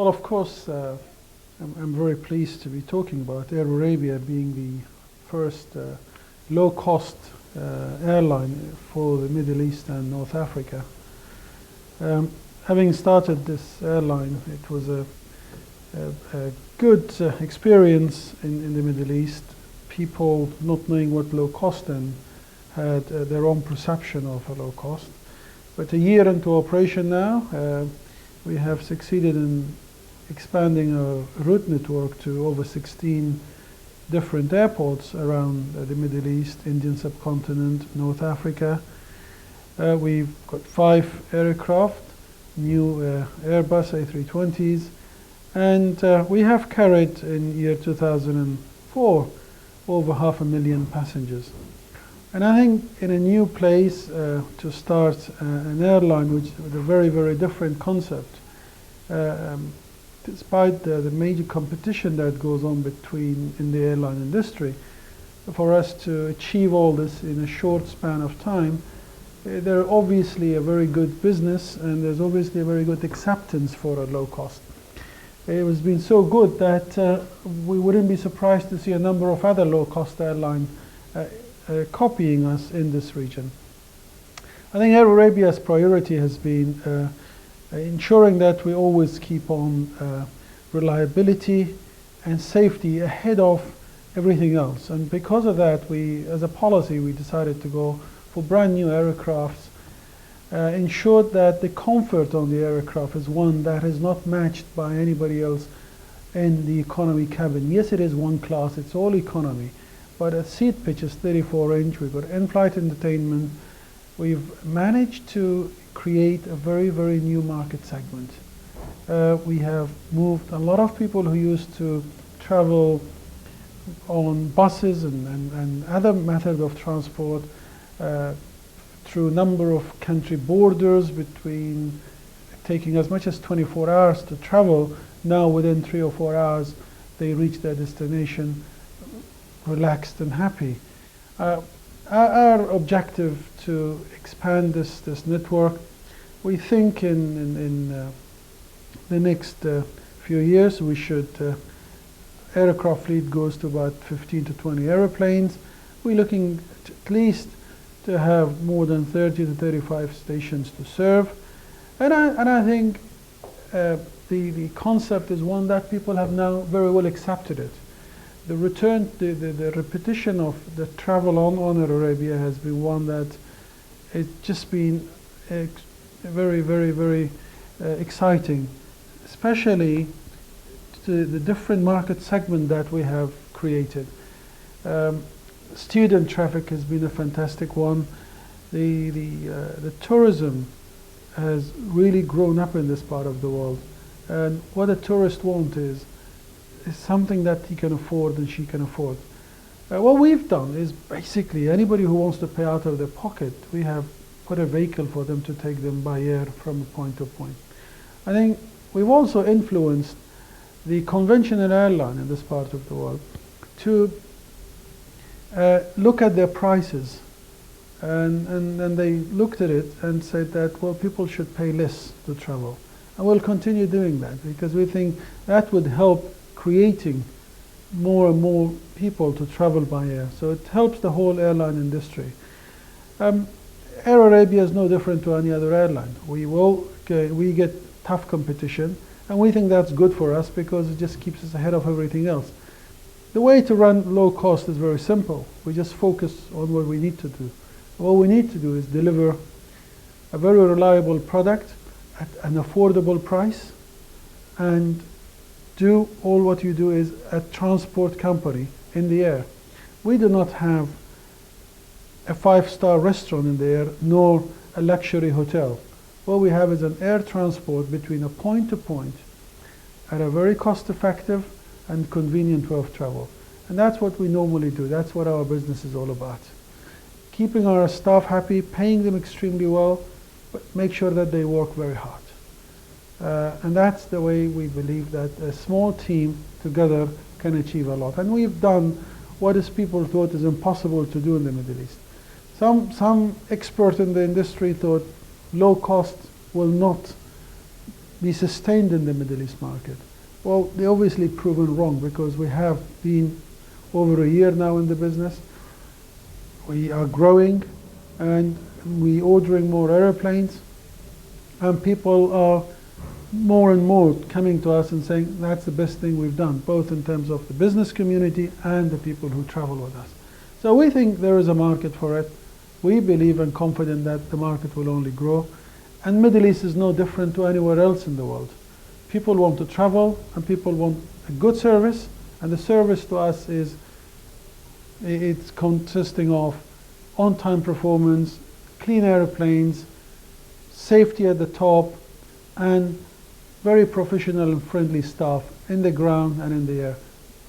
Well, of course, I'm very pleased to be talking about Air Arabia being the first low-cost airline for the Middle East and North Africa. Having started this airline, it was a good experience in the Middle East. People not knowing what low cost and had their own perception of a low cost. But a year into operation now, we have succeeded in expanding our route network to over 16 different airports around the Middle East, Indian subcontinent, North Africa. We've got 5 aircraft, new Airbus A320s, and we have carried in year 2004 over 500,000 passengers. And I think in a new place to start an airline with a very, very different concept, despite the major competition that goes on in the airline industry, for us to achieve all this in a short span of time, there's obviously a very good business and there's obviously a very good acceptance for a low cost. It has been so good that we wouldn't be surprised to see a number of other low-cost airlines copying us in this region. I think Air Arabia's priority has been ensuring that we always keep on reliability and safety ahead of everything else. And because of that, as a policy, we decided to go for brand new aircrafts, ensured that the comfort on the aircraft is one that is not matched by anybody else in the economy cabin. Yes, it is one class, it's all economy, but a seat pitch is 34-inch, we've got in-flight entertainment. We've managed to create a very, very new market segment. We have moved a lot of people who used to travel on buses and other methods of transport through a number of country borders, between taking as much as 24 hours to travel. Now within 3 or 4 hours they reach their destination relaxed and happy. Our objective to expand this network, we think in the next few years we should aircraft fleet goes to about 15 to 20 airplanes. We're looking at least to have more than 30 to 35 stations to serve. And I think the concept is one that people have now very well accepted it. The repetition of the travel on Air Arabia has been one that it's just been very, very, very exciting, especially to the different market segment that we have created. Student traffic has been a fantastic one. The tourism has really grown up in this part of the world, and what a tourist wants is something that he can afford and she can afford. What we've done is basically anybody who wants to pay out of their pocket, we have put a vehicle for them to take them by air from point to point. I think we've also influenced the conventional airline in this part of the world to look at their prices, and they looked at it and said that, well, people should pay less to travel. And we'll continue doing that because we think that would help creating more and more people to travel by air. So it helps the whole airline industry. Air Arabia is no different to any other airline. We get tough competition, and we think that's good for us because it just keeps us ahead of everything else. The way to run low cost is very simple. We just focus on what we need to do. What we need to do is deliver a very reliable product at an affordable price, and do all what you do is a transport company in the air. We do not have a 5-star restaurant in the air, nor a luxury hotel. What we have is an air transport between a point to point at a very cost-effective and convenient way of travel. And that's what we normally do. That's what our business is all about. Keeping our staff happy, paying them extremely well, but make sure that they work very hard. And that's the way we believe that a small team together can achieve a lot. And we've done what people thought is impossible to do in the Middle East. Some experts in the industry thought low cost will not be sustained in the Middle East market. Well, they obviously proven wrong, because we have been over a year now in the business. We are growing, and we ordering more airplanes, and people are more and more coming to us and saying that's the best thing we've done, both in terms of the business community and the people who travel with us. So we think there is a market for it. We believe and confident that the market will only grow. And Middle East is no different to anywhere else in the world. People want to travel, and people want a good service, and the service to us is, it's consisting of on-time performance, clean airplanes, safety at the top, and very professional and friendly staff in the ground and in the air.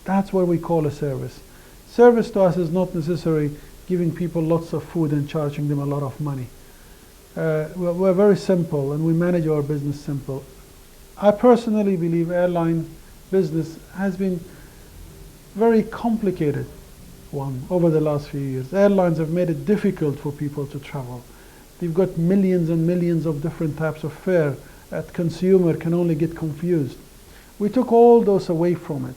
That's what we call a service. Service to us is not necessarily giving people lots of food and charging them a lot of money. We're very simple, and we manage our business simple. I personally believe airline business has been very complicated one over the last few years. Airlines have made it difficult for people to travel. They've got millions and millions of different types of fare that consumer can only get confused. We took all those away from it.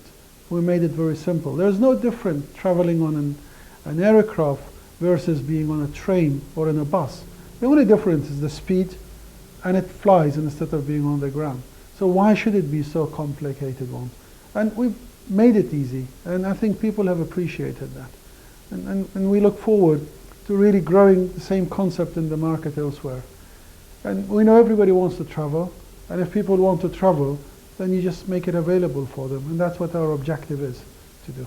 We made it very simple. There's no different traveling on an aircraft versus being on a train or in a bus. The only difference is the speed, and it flies instead of being on the ground. So why should it be so complicated one? And we've made it easy, and I think people have appreciated that. And we look forward to really growing the same concept in the market elsewhere. And we know everybody wants to travel, and if people want to travel, then you just make it available for them, and that's what our objective is to do.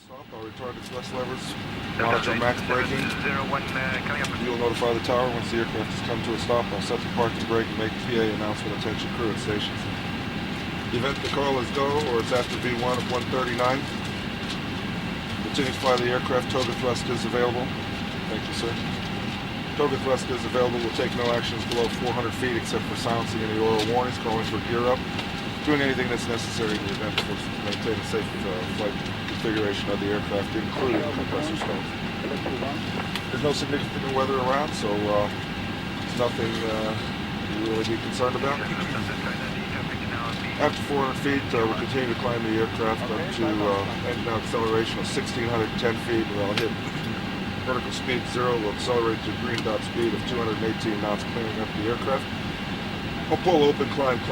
Stop, I'll retard the thrust levers, monitor max braking. You'll notify the tower once the aircraft has come to a stop. I'll set the parking brake and make the PA announcement. Attention crew at stations. The event the call is go, or it's after V1 of 139. Continue to fly the aircraft. Toga thrust is available. Thank you, sir. Toga thrust is available. We'll take no actions below 400 feet except for silencing any oral warnings, calling for gear up, doing anything that's necessary in the event to maintain a safe flight configuration of the aircraft, including compressor stones. There's no significant weather around, so there's nothing you really be concerned about. After 400 feet, we'll continue to climb the aircraft up to end acceleration of 1,610 feet, where I'll hit vertical speed 0. We'll accelerate to green dot speed of 218 knots, clearing up the aircraft. I'll pull open, climb 2,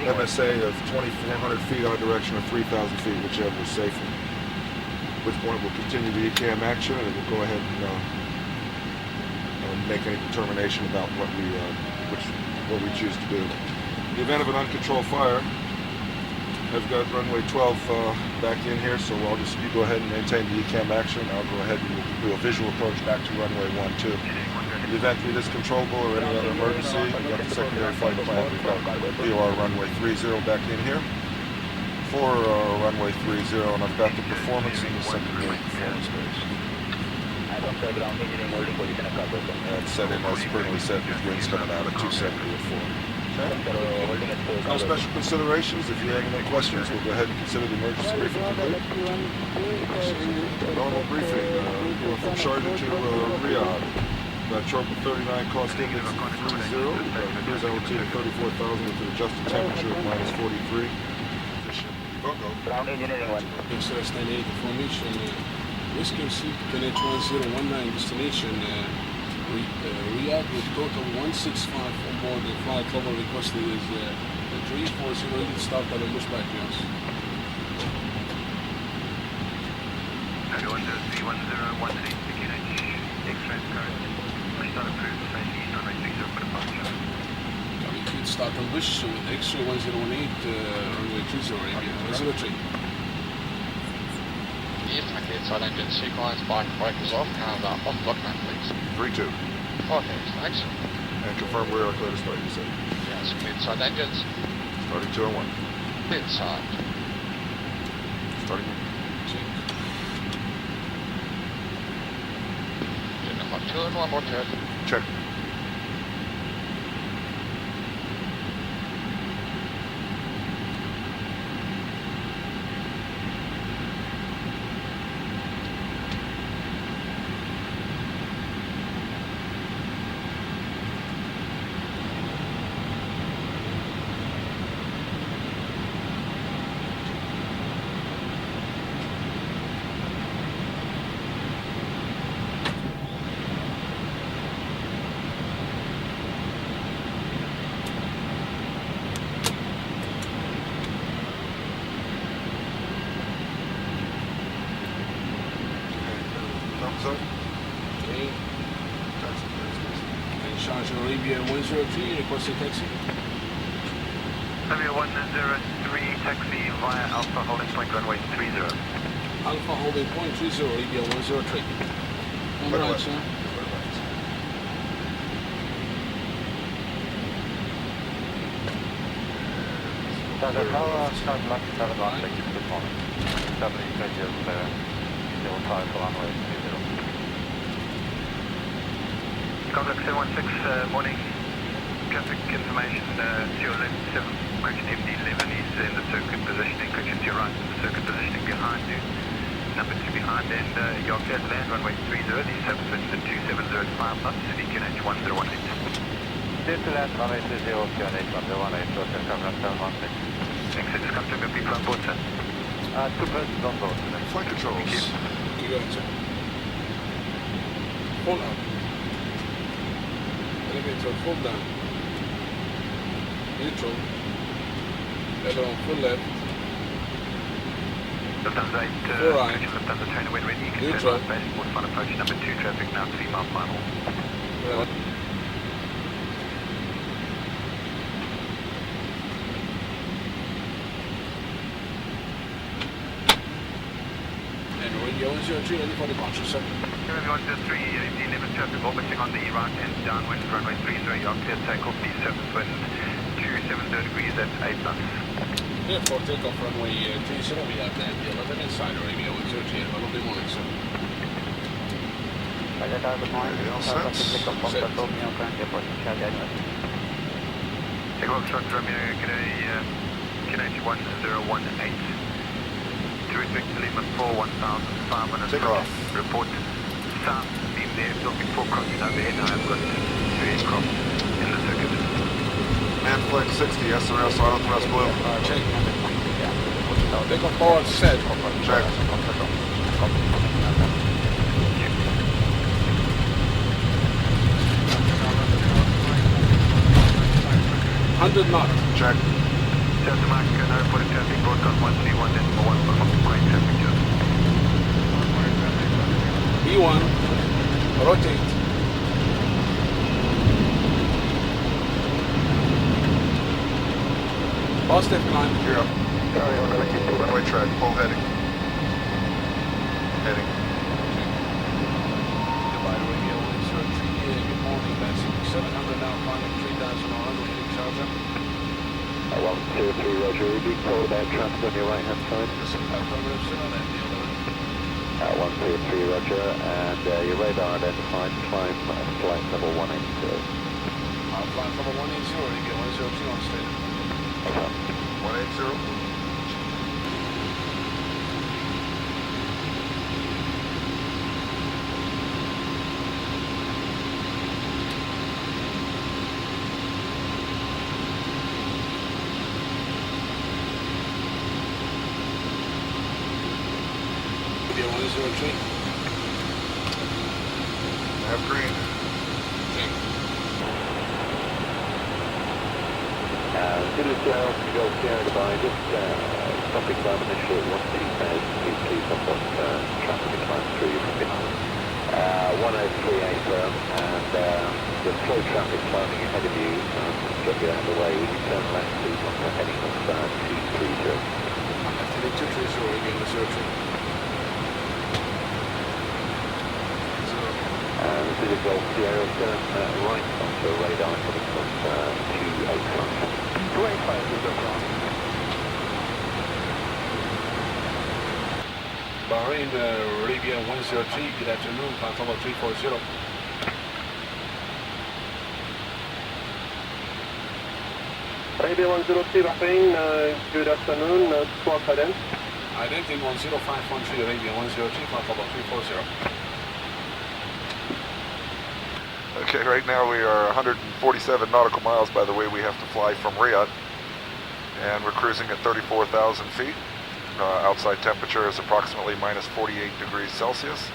MSA of 2,400 feet odd direction or 3,000 feet, whichever is safer. At which point we'll continue the ECAM action, and we'll go ahead and make any determination about what we choose to do. In the event of an uncontrolled fire, I've got runway 12 back in here, so you go ahead and maintain the ECAM action. I'll go ahead and do a visual approach back to runway 12. In the event it is controllable or any other emergency, we've got the secondary flight plan. We've got VOR runway 30 back in here for runway 30, and I've got the performance in the secondary performance base. And set in as currently set with winds coming out at 270 or 4. Okay. No special considerations. If you have any questions, we'll go ahead and consider the emergency briefing complete. Normal briefing. Going from Sharjah to Riyadh. Got Chorpa 39, cost index of 30. Cruise altitude of 34,000 with an adjusted temperature of minus 43. Ground engineering 1. Express 98 information. Whiskey Seat Connect 1019 destination. Riyadh with total 165 on board. The flight level requested is 340 start at the pushback yes. Everyone does C1013 Express current. Please not approved. East runway 60 for departure. Repeat start on Bush with X-ray 1018 runway 30 Arabia 03. Yes, okay, so then get sequence, bike breakers off, and on block map, please. 3-2. Okay, excellent. And confirm we are clear to start, you said. Yes, cleared side engines. Starting 2 and 1. Cleared side. Starting 1. Check. Unit 2 and 1 more check. Check. Thumbs up. Okay. Taxi, please. And charge Arabia 103, requesting taxi. Arabia 103, taxi via Alpha holding point runway 30. Alpha holding point 30, Arabia 103. All Right right, away. sir. Standard Tower, start luck 7 1, thank you, good morning. W20 05 for runway 30. Complex 716, morning. Traffic information to your left, 7, correction MD11 is in the circuit positioning, correction to your right, the circuit positioning behind you. Number 2 behind and your clear to land, runway 30, the subsequent 2705 knots, QNH 1018. Clear to land, runway 30, QNH 1018, short-term cover 716. Thanks, I just come to people on board, sir. 2 persons on board today. Flight controls. You go ahead, sir. Full up. Elevator full down. Neutral. Aileron full left. Lufthansa 8, Full right. Lufthansa trainer when ready, you can Neutral. turn right base, board final approach, number 2 traffic now 3 mile final. Right. And Radio 103 ready for departure, sir. Everyone, just 3, the 11 traffic orbiting on the right and downwind, runway 30, you're clear takeoff, the surface wind 270 degrees at 8 knots. Yeah, for takeoff runway 30, we have the 11 inside Arabia 103. Have a lovely morning, sir. Anything else sense? Takeoff shot Romeo, QNH 1018. Through Victor Lima 4, 1,500. Take off. Report sound beam there, still before crossing overhead. I've got 2 aircraft in the circuit. Man flex 60, SRS auto thrust blue. Check. Takeoff forward set. Check. 100 knot. Check. Delta Mike, no reported traffic, broadcast 131.1 from Queen traffic just. B1. Rotate. Positive climb. Gear up. Runway track, full heading. Heading. Dubai Radio 103. Good morning. That's 700 now, climbing 3,000 on runway heading charger. 123 Roger, we being told about traffic on your right hand side. Affirmative, sir. Land the 11. 123 Roger, and your radar identified, climb flight level 180. Flight level 180, Radio 103 on state. 180. Radio 103. Have green. Zulu Sierra, Golf Sierra Dubai, just stopping climb initial 120,000 feet, please on what traffic climb through from behind. 1038 firm, and the slow traffic climbing ahead of you, get you out of the way, will you turn left please on the heading of 230. Heading 230, Radio 103. This is a Golf Sierra, turn right onto a radar coming from 285. 285 is over. Bahrain, Arabia 103, good afternoon, platform 340. AB103 Bahrain, good afternoon, squawk cadence. Identity 10513, Arabian 103, flight level 340. Okay, right now we are 147 nautical miles by the way we have to fly from Riyadh, and we're cruising at 34,000 feet. Outside temperature is approximately minus 48 degrees Celsius,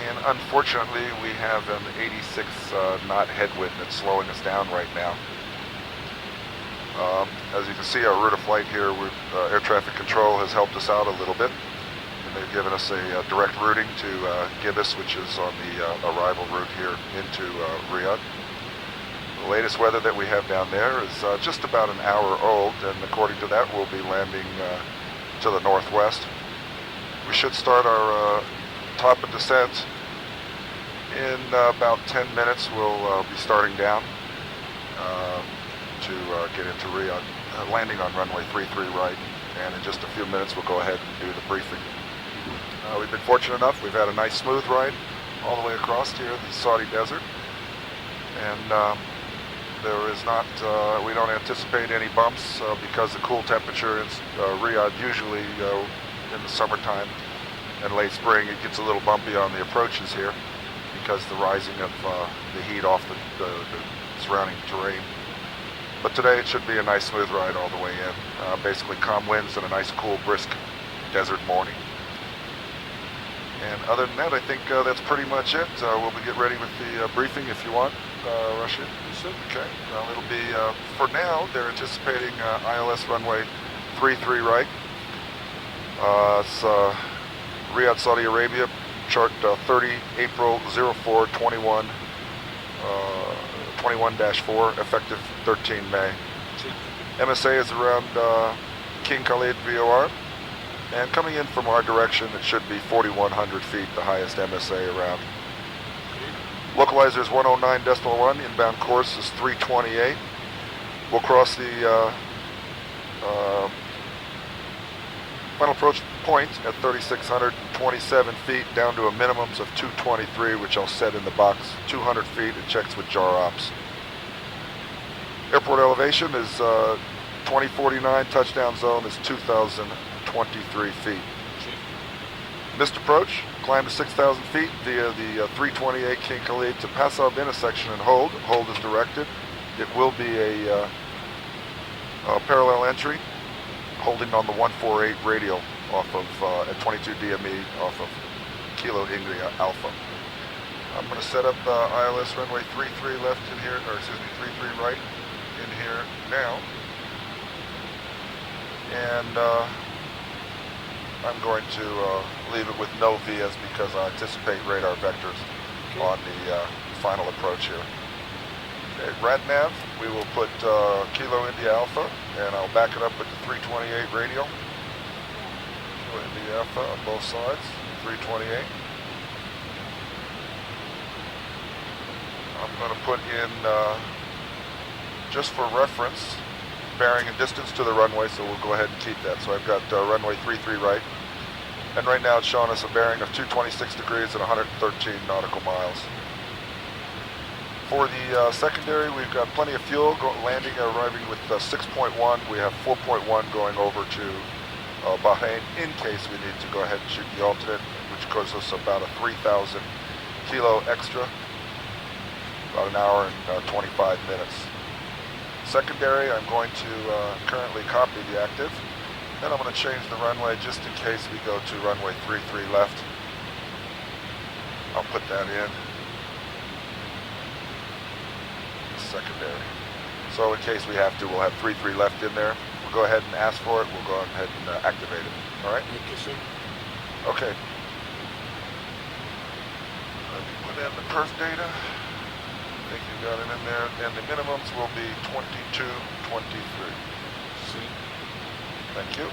and unfortunately we have an 86 knot headwind that's slowing us down right now. As you can see, our route of flight here, air traffic control has helped us out a little bit, and they've given us a direct routing to Gibis, which is on the arrival route here into Riyadh. The latest weather that we have down there is just about an hour old, and according to that we'll be landing to the northwest. We should start our top of descent in about 10 minutes. We'll be starting down to get into Riyadh, landing on runway 33 right, and in just a few minutes we'll go ahead and do the briefing. We've been fortunate enough, we've had a nice smooth ride all the way across here, the Saudi desert, and there is not, we don't anticipate any bumps because the cool temperature in Riyadh usually in the summertime and late spring it gets a little bumpy on the approaches here because the rising of the heat off the surrounding terrain. But today it should be a nice smooth ride all the way in. Basically calm winds and a nice cool brisk desert morning. And other than that, I think that's pretty much it. We'll get ready with the briefing if you want, Rashid. Okay. Well, it'll be, for now, they're anticipating ILS runway 33 right. It's Riyadh, Saudi Arabia, chart 30 April 04 21, 21-4, effective 13 May. MSA is around King Khalid VOR. And coming in from our direction, it should be 4,100 feet, the highest MSA around. Localizer is 109.1, inbound course is 328. We'll cross the final approach point at 3,627 feet, down to a minimums of 223, which I'll set in the box. 200 feet, it checks with jar ops. Airport elevation is 2049, touchdown zone is 2,023 feet. Missed approach, climb to 6,000 feet via the 328 King Khalid to Passob intersection and hold. Hold is directed. It will be a parallel entry, holding on the 148 radial off of at 22 DME off of Kilo Ingria Alpha. I'm going to set up ILS runway 33 left in here, or excuse me, 33 right in here now. And I'm going to leave it with no VS because I anticipate radar vectors on the final approach here. Okay, RadNav, we will put Kilo India Alpha, and I'll back it up with the 328 radial. Kilo India Alpha on both sides, 328. I'm going to put in, just for reference, bearing and distance to the runway, so we'll go ahead and keep that. So I've got runway 33 right, and right now it's showing us a bearing of 226 degrees and 113 nautical miles. For the secondary, we've got plenty of fuel, landing, arriving with 6.1. We have 4.1 going over to Bahrain in case we need to go ahead and shoot the alternate, which costs us about a 3,000 kilo extra, about an hour and 25 minutes. Secondary, I'm going to currently copy the active. Then I'm going to change the runway just in case we go to runway 33 left. I'll put that in. Secondary. So in case we have to, we'll have 33 left in there. We'll go ahead and ask for it. We'll go ahead and activate it. All right? Okay. Let me put in the perf data. I think you got it in there. And the minimums will be 2223. Thank you.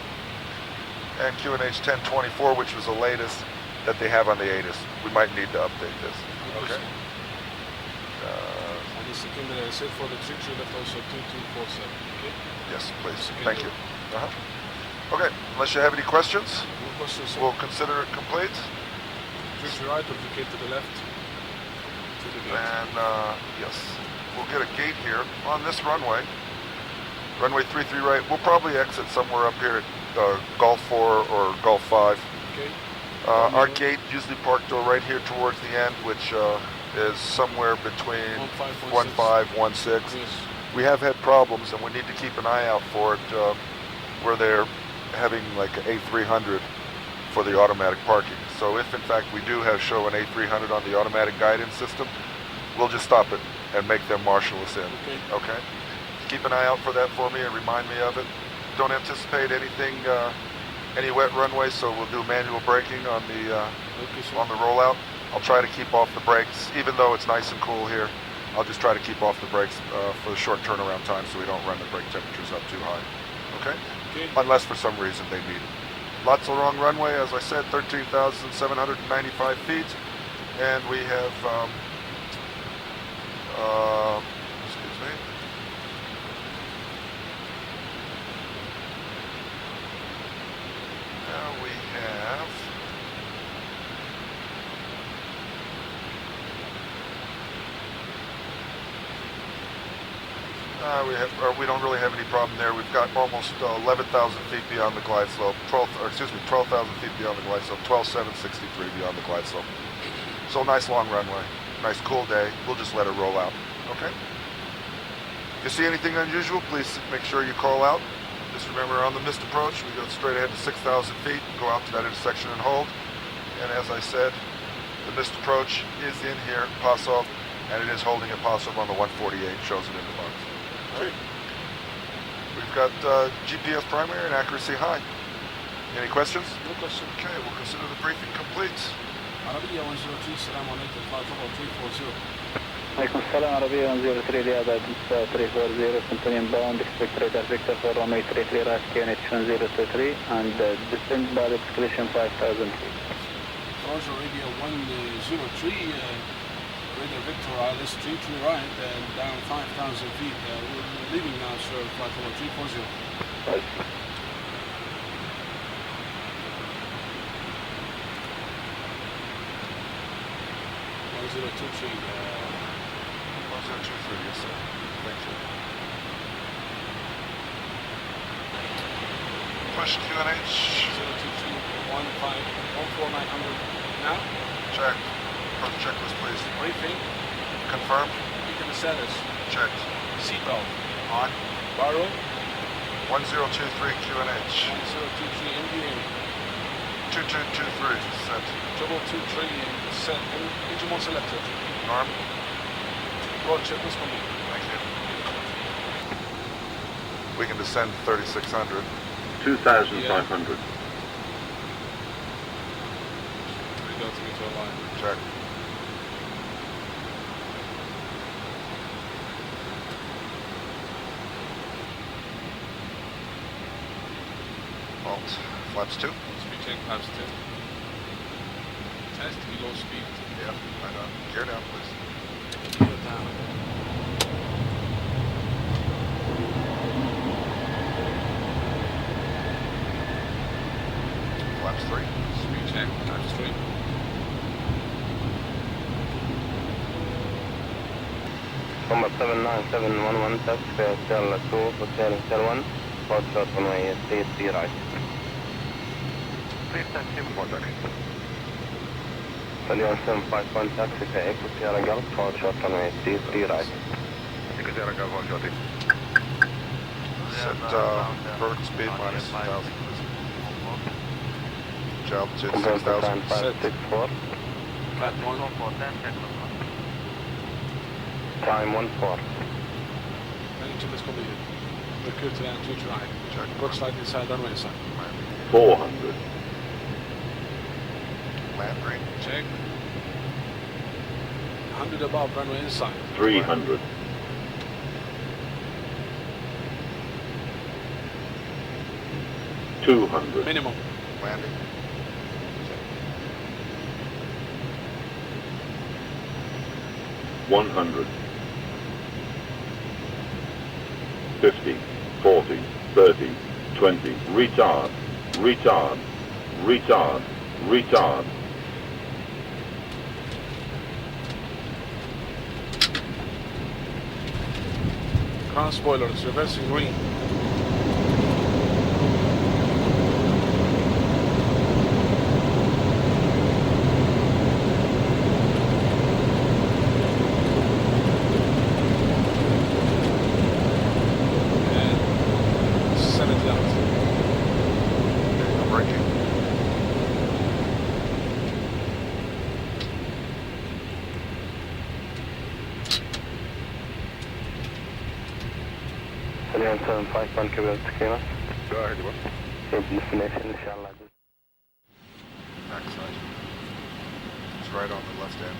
And QNH 1024, which was the latest that they have on the ATIS. We might need to update this. Okay. The second set for the tricks, you left also 2247. Okay? Yes, please. Thank you. Okay, unless you have any questions, we'll consider it complete. Tricks right, duplicate to the left. To the gate. And yes, we'll get a gate here on this runway. Runway 33 right. We'll probably exit somewhere up here at Gulf 4 or Gulf 5. Okay. Our gate usually parked right here towards the end, which is somewhere between 1516. Yes. We have had problems, and we need to keep an eye out for it, where they're having like an A300 for the automatic parking. So if in fact we do have show an A300 on the automatic guidance system, we'll just stop it and make them marshal us in. Okay? Keep an eye out for that for me and remind me of it. Don't anticipate anything, any wet runway, so we'll do manual braking on the rollout. I'll try to keep off the brakes, even though it's nice and cool here. I'll just try to keep off the brakes for the short turnaround time so we don't run the brake temperatures up too high. Okay? Unless for some reason they need it. Lots of long runway, as I said, 13,795 feet. And we have, excuse me. Now we have, we don't really have any problem there. We've got almost 11,000 feet beyond the glide slope, 12,000 feet beyond the glide slope, 12,763 beyond the glide slope. So nice long runway, nice cool day. We'll just let it roll out, okay? If you see anything unusual, please make sure you call out. Just remember, on the missed approach, we go straight ahead to 6,000 feet, go out to that intersection and hold. And as I said, the missed approach is in here, Pasov, and it is holding at Pasov on the 148, shows it in the box. Right. We've got GPS primary and accuracy high. Any questions? No question. Okay, we'll consider the briefing complete. عربية 103 السلام عليكم flight level 340. عليكم السلام عربية 103 لهذا 340 continue inbound expect radar Victor for runway 33 right KNH 1023 and descend by escalation 5,000 feet. Roger, Arabia 103, radar Victor ILS 3 to the right and down 5,000 feet. We're leaving now, sir, flight level 340. Right. 1023. 1023, yes sir. Thank you. Push QNH. 023 now. Check. Approach checklist, please. Briefing. Confirmed. Beacon status. Checked. Seatbelt. On. Barrow. 1023 QNH. 1023 MDA. 2223 set. 223 set. Engine mode selected. Norm. Roll checklist complete. Thank you. We can descend to 3600. 2,500. Check. Halt. Flaps 2. Speed check, flaps 2. Test, below speed. Yeah, right on. Gear down, please. Gear down. Flaps 3. Speed check, flaps 3. Number 79711 taxi hotel 2 hotel 1 hot shot runway 33 right. Please taxi Warda. Stallion 751 taxi for Echo Sierra Gulf hot shot runway 33 right. Echo Sierra Gulf, hot shot. Set vertical speed minus 1,000. Job to 6,000. 564. Flat 1. Time 14. Landing check is completed. Recruit to land 2 to right. Check. Approach slight inside, runway inside. 400. Land green. Check. 100 above, runway inside. 300. 200. Minimum. Landing. 100. 50, 40, 30, 20. Retard. Retard. Retard. Retard. Crown spoilers, reversing green. braking. Salyan 751 Quebec Tequila. Go ahead, you Destination, inshallah. backside. It's right on the left end.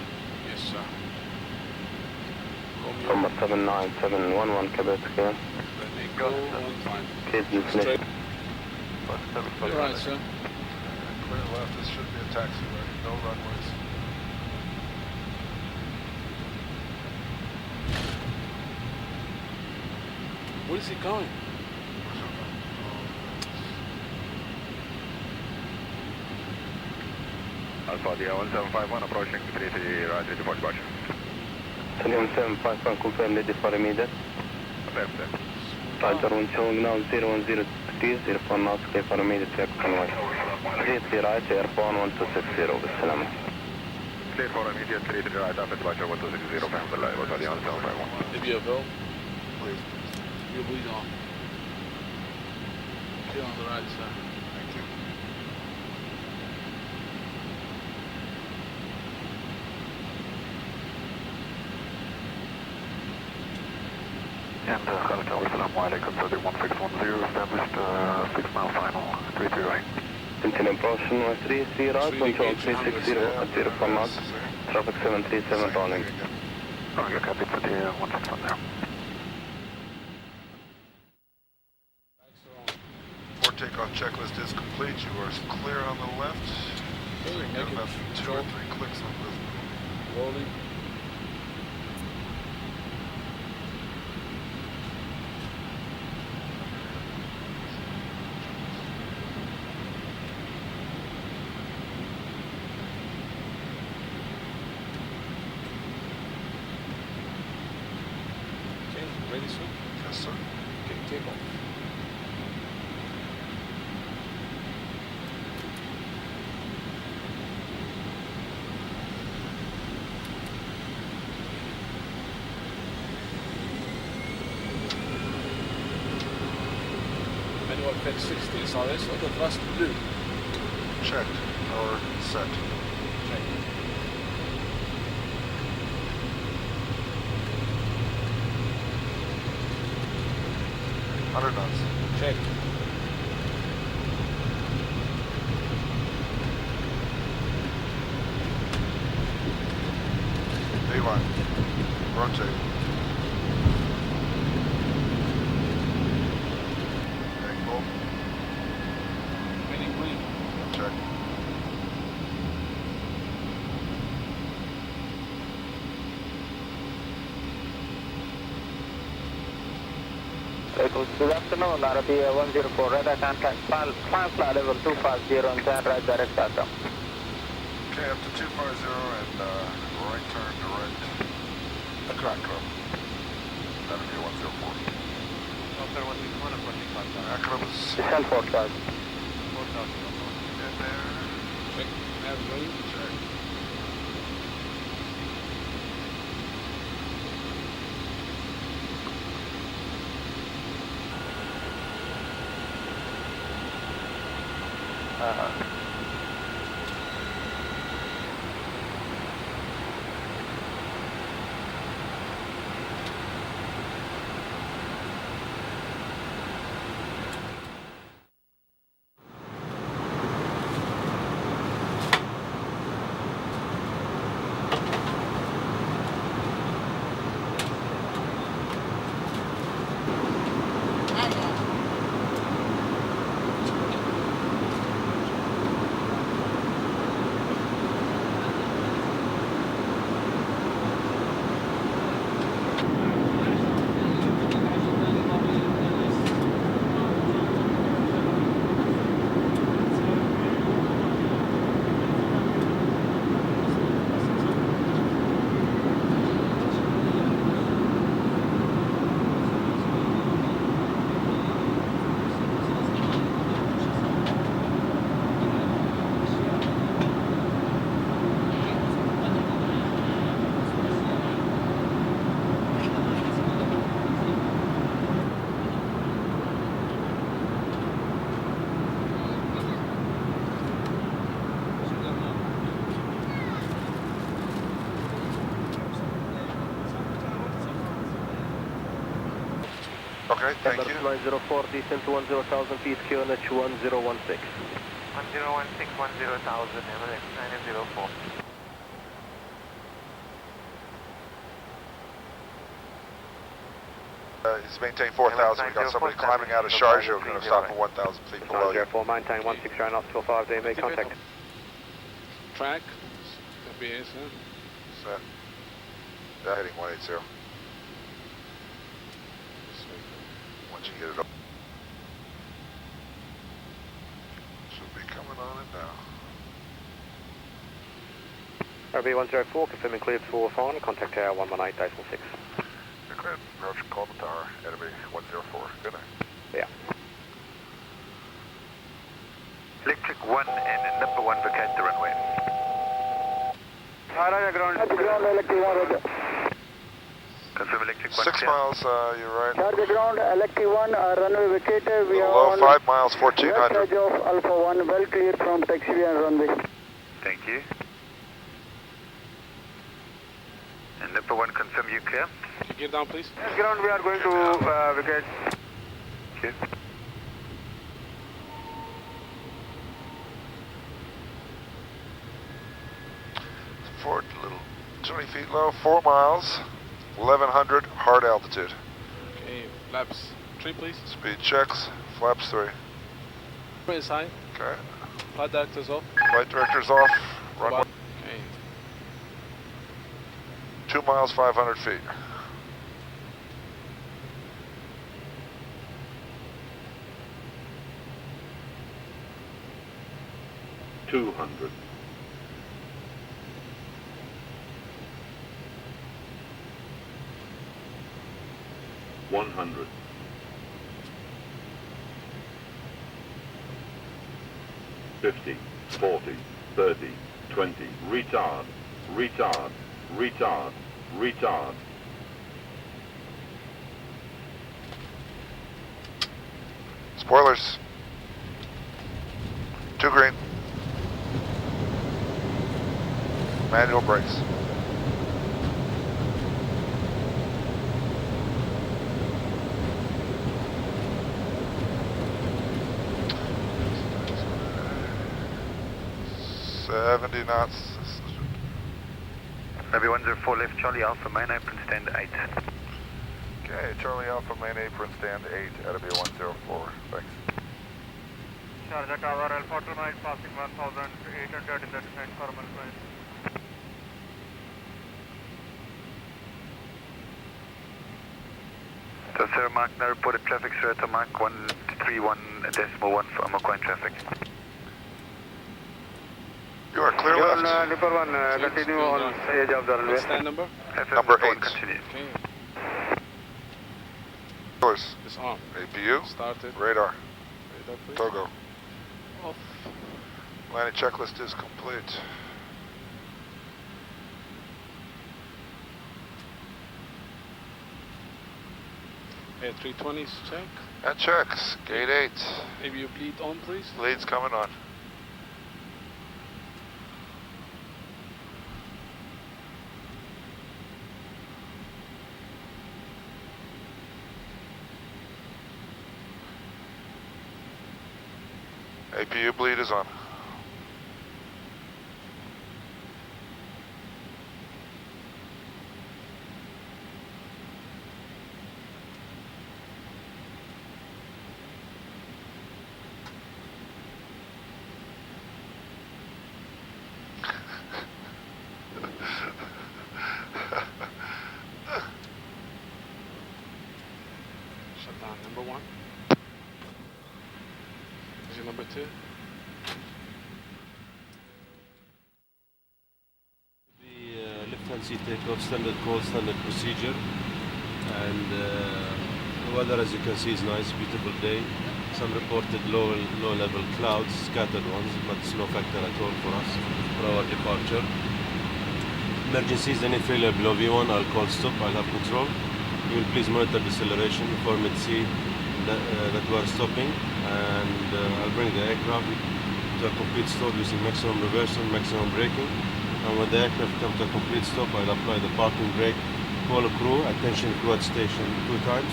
Yes, sir. Number 79711 Quebec Tequila. Let me go on time. Keep destination. You're right, sir. Clear left, this should be a taxiway. No runways. Where is he going? Alpha Dia 1751 approaching 33 right, 34 departure. Salyan 751 confirm ready for immediate. Perfect. Roger, wind showing now 010 degrees, airport now clear for immediate check runway. 33 right, airport 1260 بالسلامة. Clear for immediate 33 right after departure 1260 alhamdulillah. Alpha Dia 1751. Maybe a bill. Please. You bleed on. Clear on the right, sir. Thank you. And Khalid Tower, Assalamu alaikum, 31610, established 6 mile final, 33 right. Continue approach runway 33 right, wind show 360 at 04 knots, traffic 737 rolling. Roger, copy for the 1610. Before takeoff checklist is complete, you are clear on the left. So you get about 2 or 3 clicks on this. Rolling. Okay, ready, sir? Yes, sir. Okay, take off. Manual fix 60 SRS, auto thrust blue. Checked. Power set. Check. Hundred knots. Check. A-line. Rotate. Angle. Heading green. Check. Good afternoon, Arabia 104, radar contact, fly level 250 and turn right direct Tata. Okay, up to 250 and right turn direct. Crack club. That'll be 104. Doctor 161 approaching 5,000. Akram is Descent 4000. 4,000. in there. Check. Nav green. Check. Okay, thank you. 904, descent to 10,000 feet, QNH 1016. 1016, 10,000, Emirates 904. He's maintained 4,000. We got somebody climbing out of Sharjah. We're going to stop at 1,000 feet below you. 904, maintain 16 right knots till 5 day, make contact. Track. Copy, yes, sir. Set. Yeah, heading 180. Once you get it up. Should be coming on it now. RB 104, confirming cleared for final, contact tower 118.6. You're clear. Roger, call the tower. Enemy 104. Good night. Yeah. Electric 1 and number 1 vacate the runway. Ground electric 1, roger. Confirm electric 1. 6 miles, you're right. Charge ground, electric 1, runway vacated. We are Low, on 5 miles, west 1400. edge of Alpha 1, well cleared from taxiway and runway. Thank you. And number 1, confirm you clear. Gear down, please. Yes, ground, we are going to vacate. Thank you. Forward a little, 20 feet low, 4 miles, 1100, hard altitude. Okay, flaps 3, please. Speed checks, flaps 3. Is high. Okay. Flight directors off. Flight director's off, runway Okay. 2 miles, 500 feet. $200. $100. $50, $40, $30, $20. Retard, retard, retard, retard. Spoilers. 2 green. Manual brakes. $70 knots. Maybe 104 left, Charlie Alpha, main apron stand 8. Okay, Charlie Alpha, main apron stand 8, that'll be 104. Thanks. Sharjah Tower, Alpha 29, passing 1,800 in the descent for Malcolm. So, sir, Mark, no reported traffic, sir, to Mark 131.1 for Amaquan traffic. You are clear left. Nipper 1, continue on edge of the runway. Stand number. Number 8. Continue. Okay. Yours. It's on. APU. Started. Radar. Radar, please. Togo. Off. Landing checklist is complete. A320s check. And checks. Gate 8. Maybe you bleed on, please. Lead's coming on. APU bleed is on. Shut down number 1. Is your number 2? The left-hand seat takeoff, standard call, standard procedure, and the weather, as you can see, is nice, beautiful day. Some reported low-level clouds, scattered ones, but it's no factor at all for us for our departure. Emergencies, any failure below V1, I'll call stop. I'll have control. You will please monitor deceleration for me to see that we are stopping, and I'll bring the aircraft to a complete stop using maximum reversal, maximum braking. And when the aircraft comes to a complete stop, I'll apply the parking brake, call a crew, attention crew at station 2 times,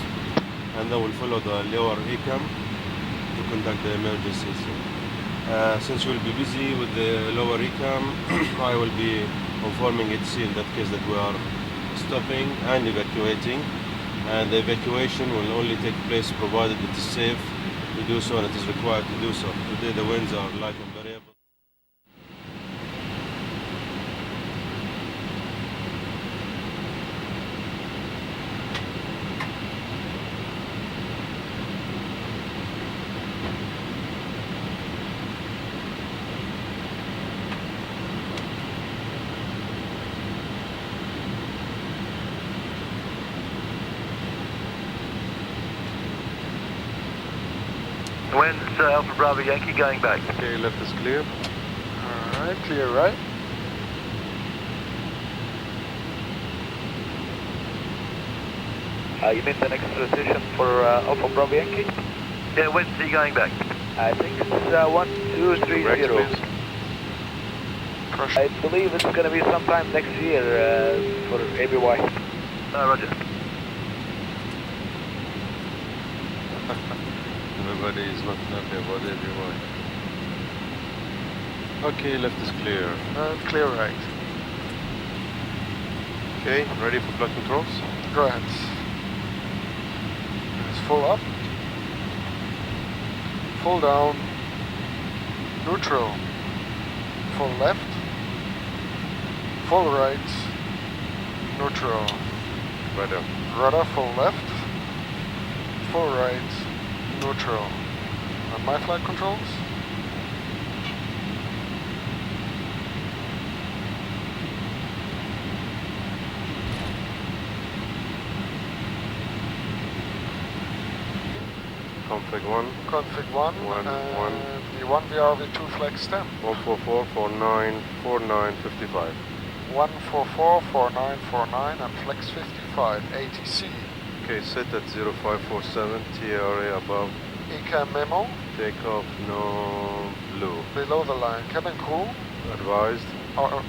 and then we'll follow the lower ECAM to conduct the emergency. Since we'll be busy with the lower ECAM, I will be informing HC in that case that we are stopping and evacuating, and the evacuation will only take place provided it is safe to do so and it is required to do so. Today the winds are light and variable. Winds Alpha Bravo Yankee going back. Okay, left is clear. Alright, clear right. You mean the next position for Alpha Bravo Yankee? Yeah, when's he going back? I think it's 1230. I believe it's going to be sometime next year for ABY. Roger. Everybody is not happy about everyone. Okay, left is clear. Clear right. Okay, ready for flight controls? Go ahead. It's full up. Full down. Neutral. Full left. Full right. Neutral. Rudder. Rudder full left. Full right. Neutral. And my flight controls? Config 1. Config 1. And the 1BRV2 flag stem. 144494955. 1444949 and flex 55. ATC. Okay, set at 0547, TRA above. ECAM memo. Takeoff, no blue. Below the line. Cabin crew. Advised.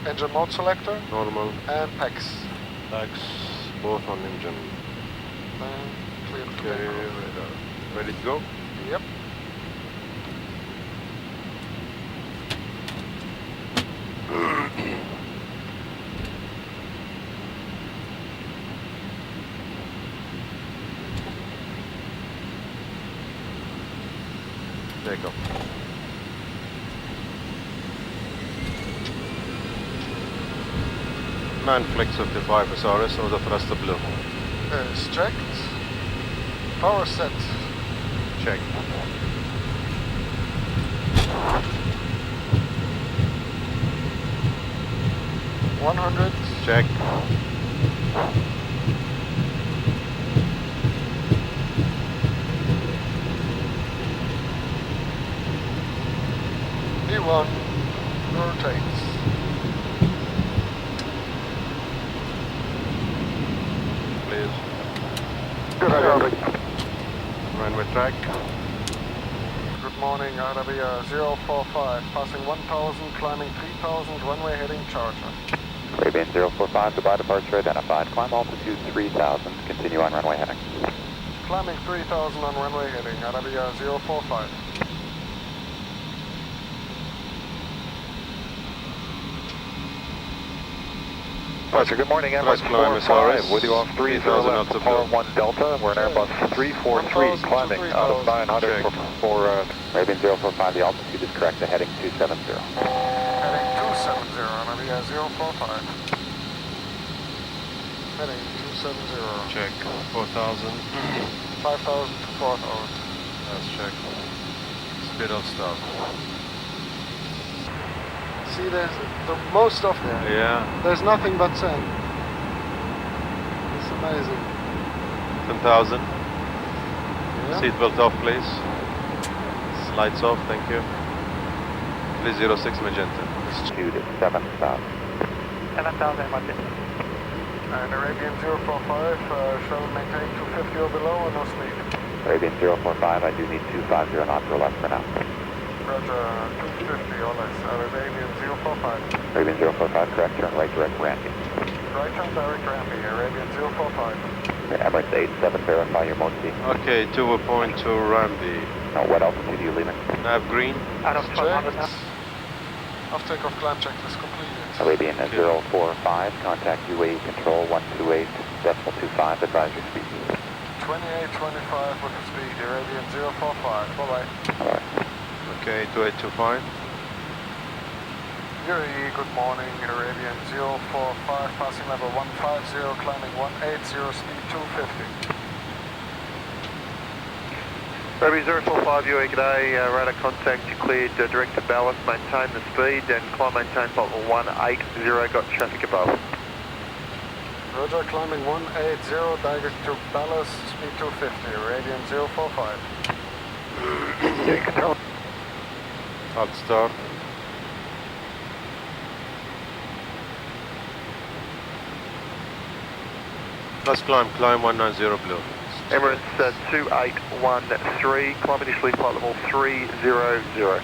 Engine mode selector. Normal. And PAX. PAX, both on engine. And clear to Okay, takeoff. ready to go? Yep. Takeoff. Man flex 55 SRS or the thruster blue. Is checked. Power set. Check. $100. Check. D1 rotates. Please. Good morning. Runway track. Good morning, Arabia 045, passing 1000, climbing 3000, runway heading Charger. Arabian 045, goodbye, departure identified. Climb altitude 3000, continue on runway heading. Climbing 3000 on runway heading, Arabia 045. Good morning, Emirates 45, with you off 30 left, Power 1 Delta, we're in Airbus 343, climbing out of 900 for Arabian 045, the altitude is correct, the heading 270. Heading 270, Arabia 045. Heading 270. Check. 4,000. 5,000 to 4,000. Let's check. Speed of start. See, there's most of them. Yeah. There's nothing but sand. It's amazing. 10,000. Yeah. Seatbelt off, please. Lights off, thank you. 306 magenta. Altitude 7,000. 7,000 magenta. And Arabian 045 shall maintain 250 or below or no speed. Arabian 045, I do need 250 knots or less for now. Roger, 250 or less. Arabian 045. Arabian 045, correct, turn right direct for Yankee. right turn direct Ramby, Arabian 045. Emirates 87, verify your mode speed. Okay, 2.2 Ramby. What altitude are you leaving? Nav green. Out of 1200 now. Off takeoff climb checklist completed. Arabian 045, contact UAE control 128.25, advisory speed. 2825 with the speed, Arabian 045, bye-bye. Alright. Okay, 2825. UAE, good morning, Arabian 045, passing level 150, climbing 180, speed 250. Ruby 045 UAE, g'day, radar contact, you cleared direct to ballast, maintain the speed and climb maintain level 180, got traffic above. Roger, climbing 180, direct to ballast, speed 250, Arabian 045. UAE control. Hot start. Let's climb 190 blue. Emirates 2813, climb initially flight level 300.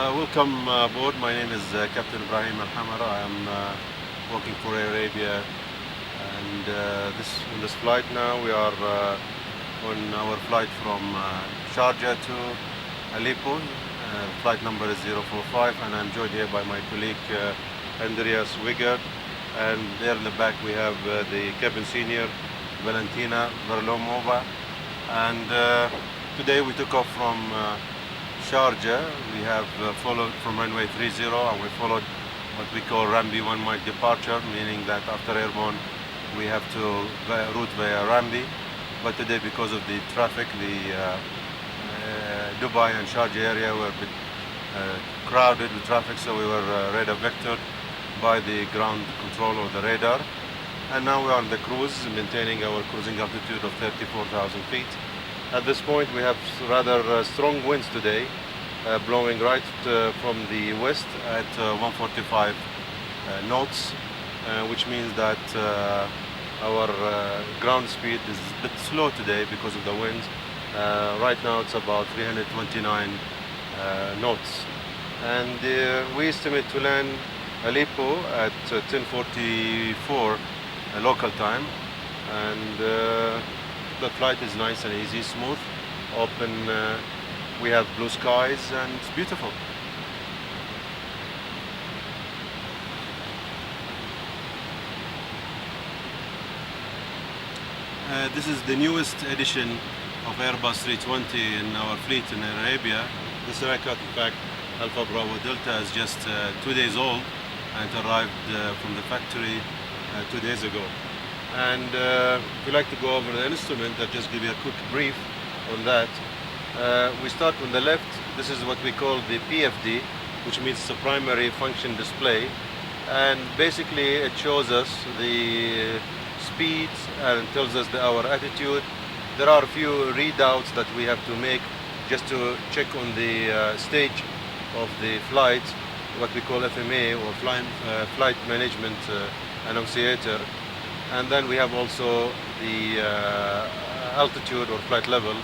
Welcome aboard. My name is Captain Ibrahim Al-Hamara. I am working for Air Arabia, and on this flight now we are on our flight from Sharjah to Aleppo. Flight number is 045, and I'm joined here by my colleague Andreas Wigger, and there in the back we have the cabin senior Valentina Varlomova, and today we took off from Sharjah. We have followed from runway 30, and we followed what we call Ramby 1 mile departure, meaning that after airborne we have to route via Ramby. But today, because of the traffic, the Dubai and Sharjah area were a bit crowded with traffic, so we were radar vectored by the ground control of the radar. And now we are on the cruise, maintaining our cruising altitude of 34,000 feet. At this point we have rather strong winds today, blowing right from the west at 145 knots, which means that our ground speed is a bit slow today because of the winds. Right now it's about 329 knots. And we estimate to land Aleppo at 10:44 local time, and the flight is nice and easy, smooth, open. We have blue skies and it's beautiful. This is the newest edition of Airbus 320 in our fleet in Arabia. This aircraft, in fact, Alpha Bravo Delta, is just 2 days old and it arrived from the factory 2 days ago. And if you like to go over the instrument, I'll just give you a quick brief on that. We start on the left. This is what we call the PFD, which means the primary function display. And basically it shows us the speeds and tells us our attitude. There are a few readouts that we have to make just to check on the stage of the flight, what we call FMA, or flight management annunciator. And then we have also the altitude or flight level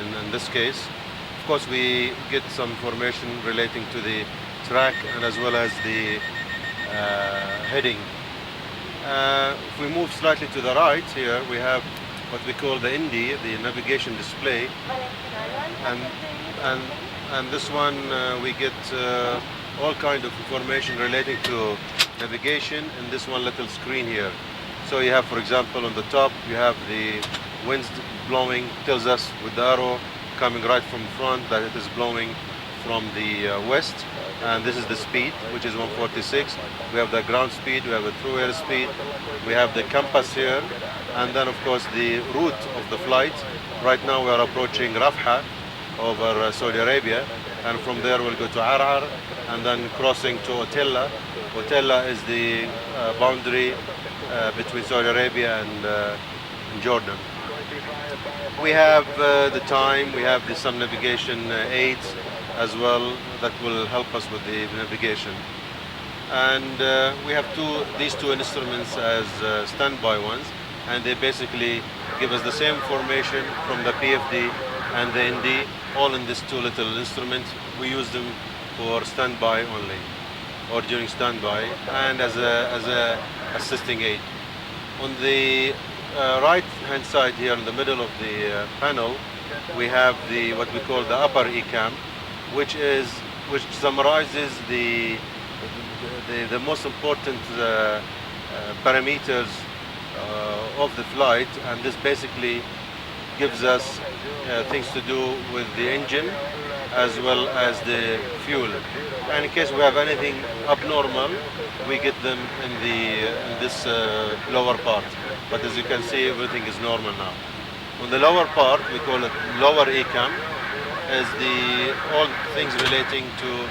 in this case. Of course, we get some information relating to the track and as well as the heading. If we move slightly to the right here, we have what we call the INDI, the navigation display. And this one we get all kind of information relating to navigation in this one little screen here. So you have, for example, on the top, you have the winds blowing, tells us with the arrow coming right from front that it is blowing from the west. And this is the speed, which is 146. We have the ground speed, we have the true air speed, we have the compass here, and then of course the route of the flight. Right now we are approaching Rafah over Saudi Arabia, and from there we'll go to Arar, and then crossing to Otella. Otella is the boundary between Saudi Arabia and Jordan. We have the time, we have some navigation aids as well that will help us with the navigation. And we have these two instruments as standby ones, and they basically give us the same information from the PFD and the ND, all in these two little instruments. We use them for standby only, or during standby, and as a assisting aid. On the right hand side here in the middle of the panel, we have what we call the upper ECAM, which summarizes the most important parameters of the flight, and this basically gives us things to do with the engine as well as the fuel. And in case we have anything abnormal, we get them in this lower part. But as you can see, everything is normal now. On the lower part, we call it lower ECAM, is all things relating to,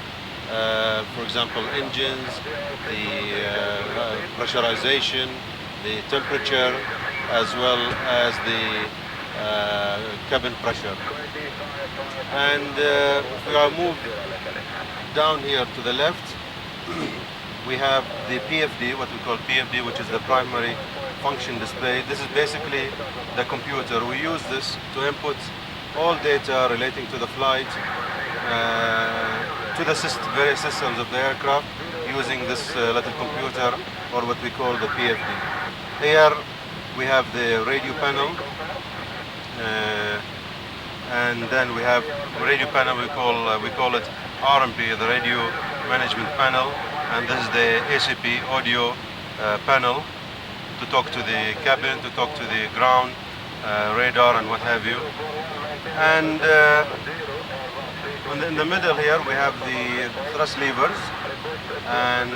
for example, engines, the pressurization, the temperature, as well as the cabin pressure. And if we are moved down here to the left, we have the PFD, what we call PFD, which is the primary function display. This is basically the computer. We use this to input all data relating to the flight, to the various systems of the aircraft, using this little computer, or what we call the PFD. Here we have the radio panel, and then we have radio panel, we call it RMP, the radio management panel, and this is the ACP audio panel, to talk to the cabin, to talk to the ground, radar and what have you. And in the middle here we have the thrust levers, and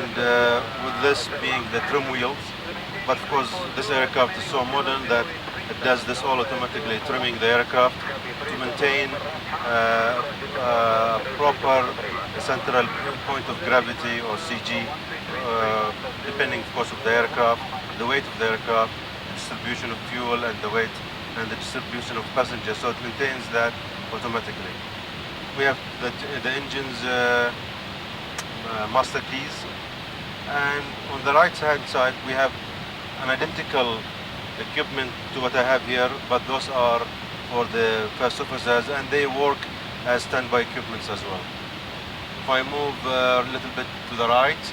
with this being the trim wheels. But of course this aircraft is so modern that it does this all automatically, trimming the aircraft to maintain proper central point of gravity, or CG, depending of course of the aircraft, the weight of the aircraft, the distribution of fuel, and the weight and the distribution of passengers, so it maintains that automatically. We have the engine's master keys, and on the right hand side we have an identical equipment to what I have here, but those are for the first officers, and they work as standby equipments as well. If I move a little bit to the right,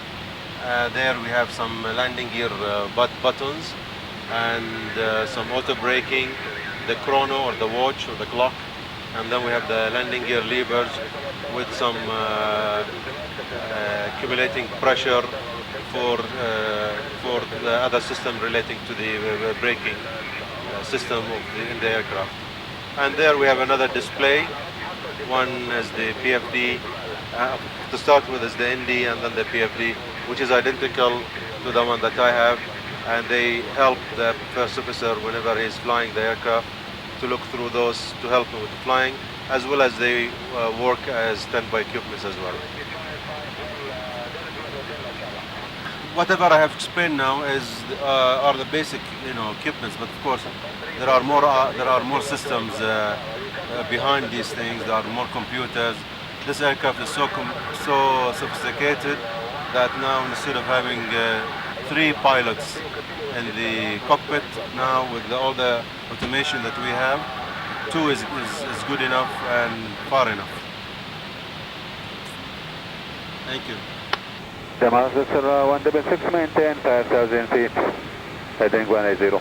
there we have some landing gear buttons, and some auto braking, the chrono or the watch or the clock, and then we have the landing gear levers with some accumulating pressure for the other system relating to the braking system in the aircraft. And there we have another display. One is the PFD, to start with is the ND, and then the PFD, which is identical to the one that I have, and they help the first officer whenever he's flying the aircraft to look through those to help him with the flying, as well as they work as standby equipments as well. Whatever I have explained now are the basic, equipments, but of course there are more systems behind these things. There are more computers. This aircraft is so sophisticated that now, instead of having 3 pilots in the cockpit, now with all the automation that we have, 2 is good enough and far enough. Thank you. Master 166, maintain 5,000 feet, heading 180.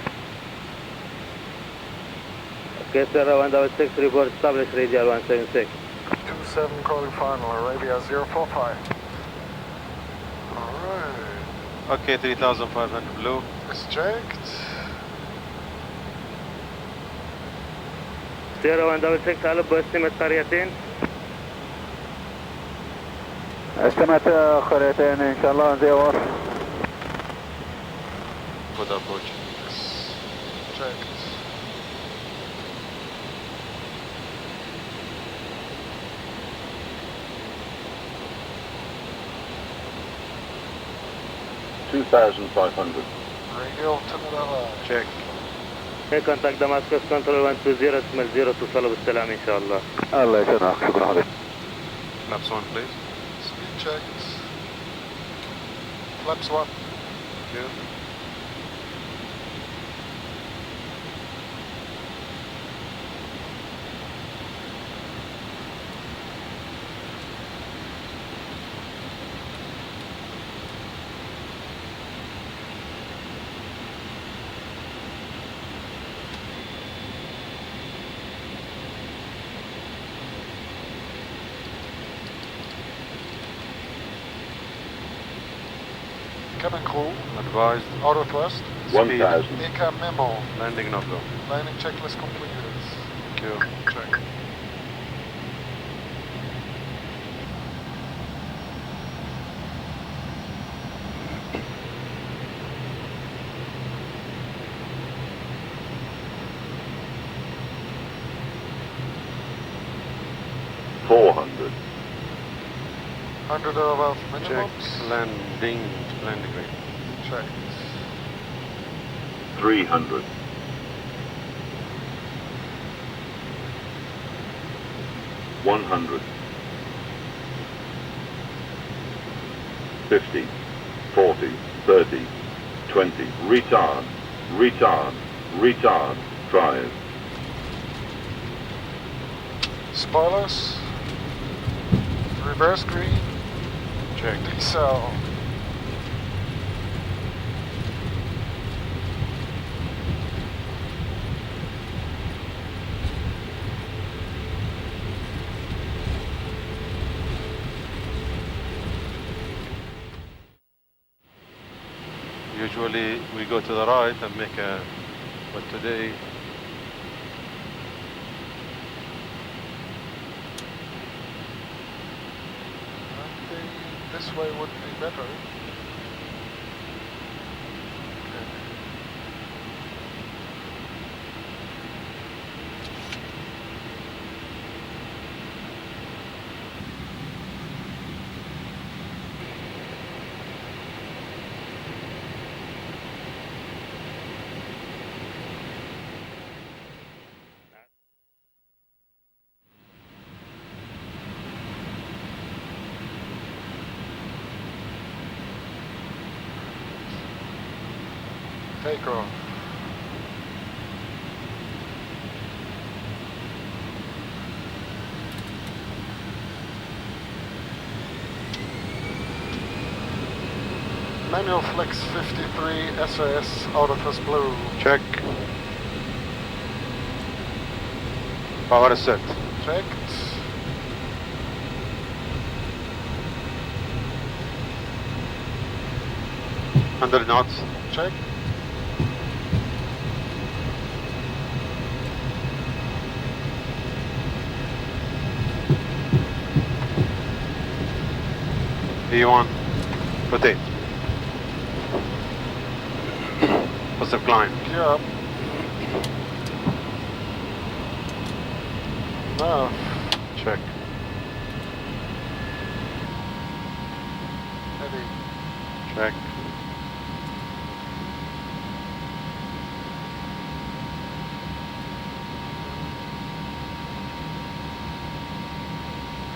Okay, sir, 166, report established, radial 176. 27 calling final, Arabia 045. Alright. Okay, 3500 blue. It's checked. 0166 على estimate قريتين. estimate قريتين إن شاء الله زيور. Good approach. Checked. Radio to the Check. contact Damascus control 120 اسمال 0 توصلوا بالسلام إن شاء الله. الله يسلمك شكرا حبيبي. Flaps 1 please. speed checked. Flaps 1. Clear. Cabin crew. Advised. Auto thrust. 1000. ACAM memo. Landing no go. Landing checklist completed. Thank you. Check. $400. 100 above Check. minimums. Landing rate. Checked. 300. 100. 50. 40. 30. 20. Retard. Retard. Retard. Drive. Spoilers. Reverse green. Check. Decel. Usually we go to the right and make a, but today I think this way would be better. Take off. Manual flex 53 SAS autothrust blue. check. Power is set. Checked. Under knots. Check. E1. Rotate. Positive climb. Gear up. Now. Check. Heading. Check.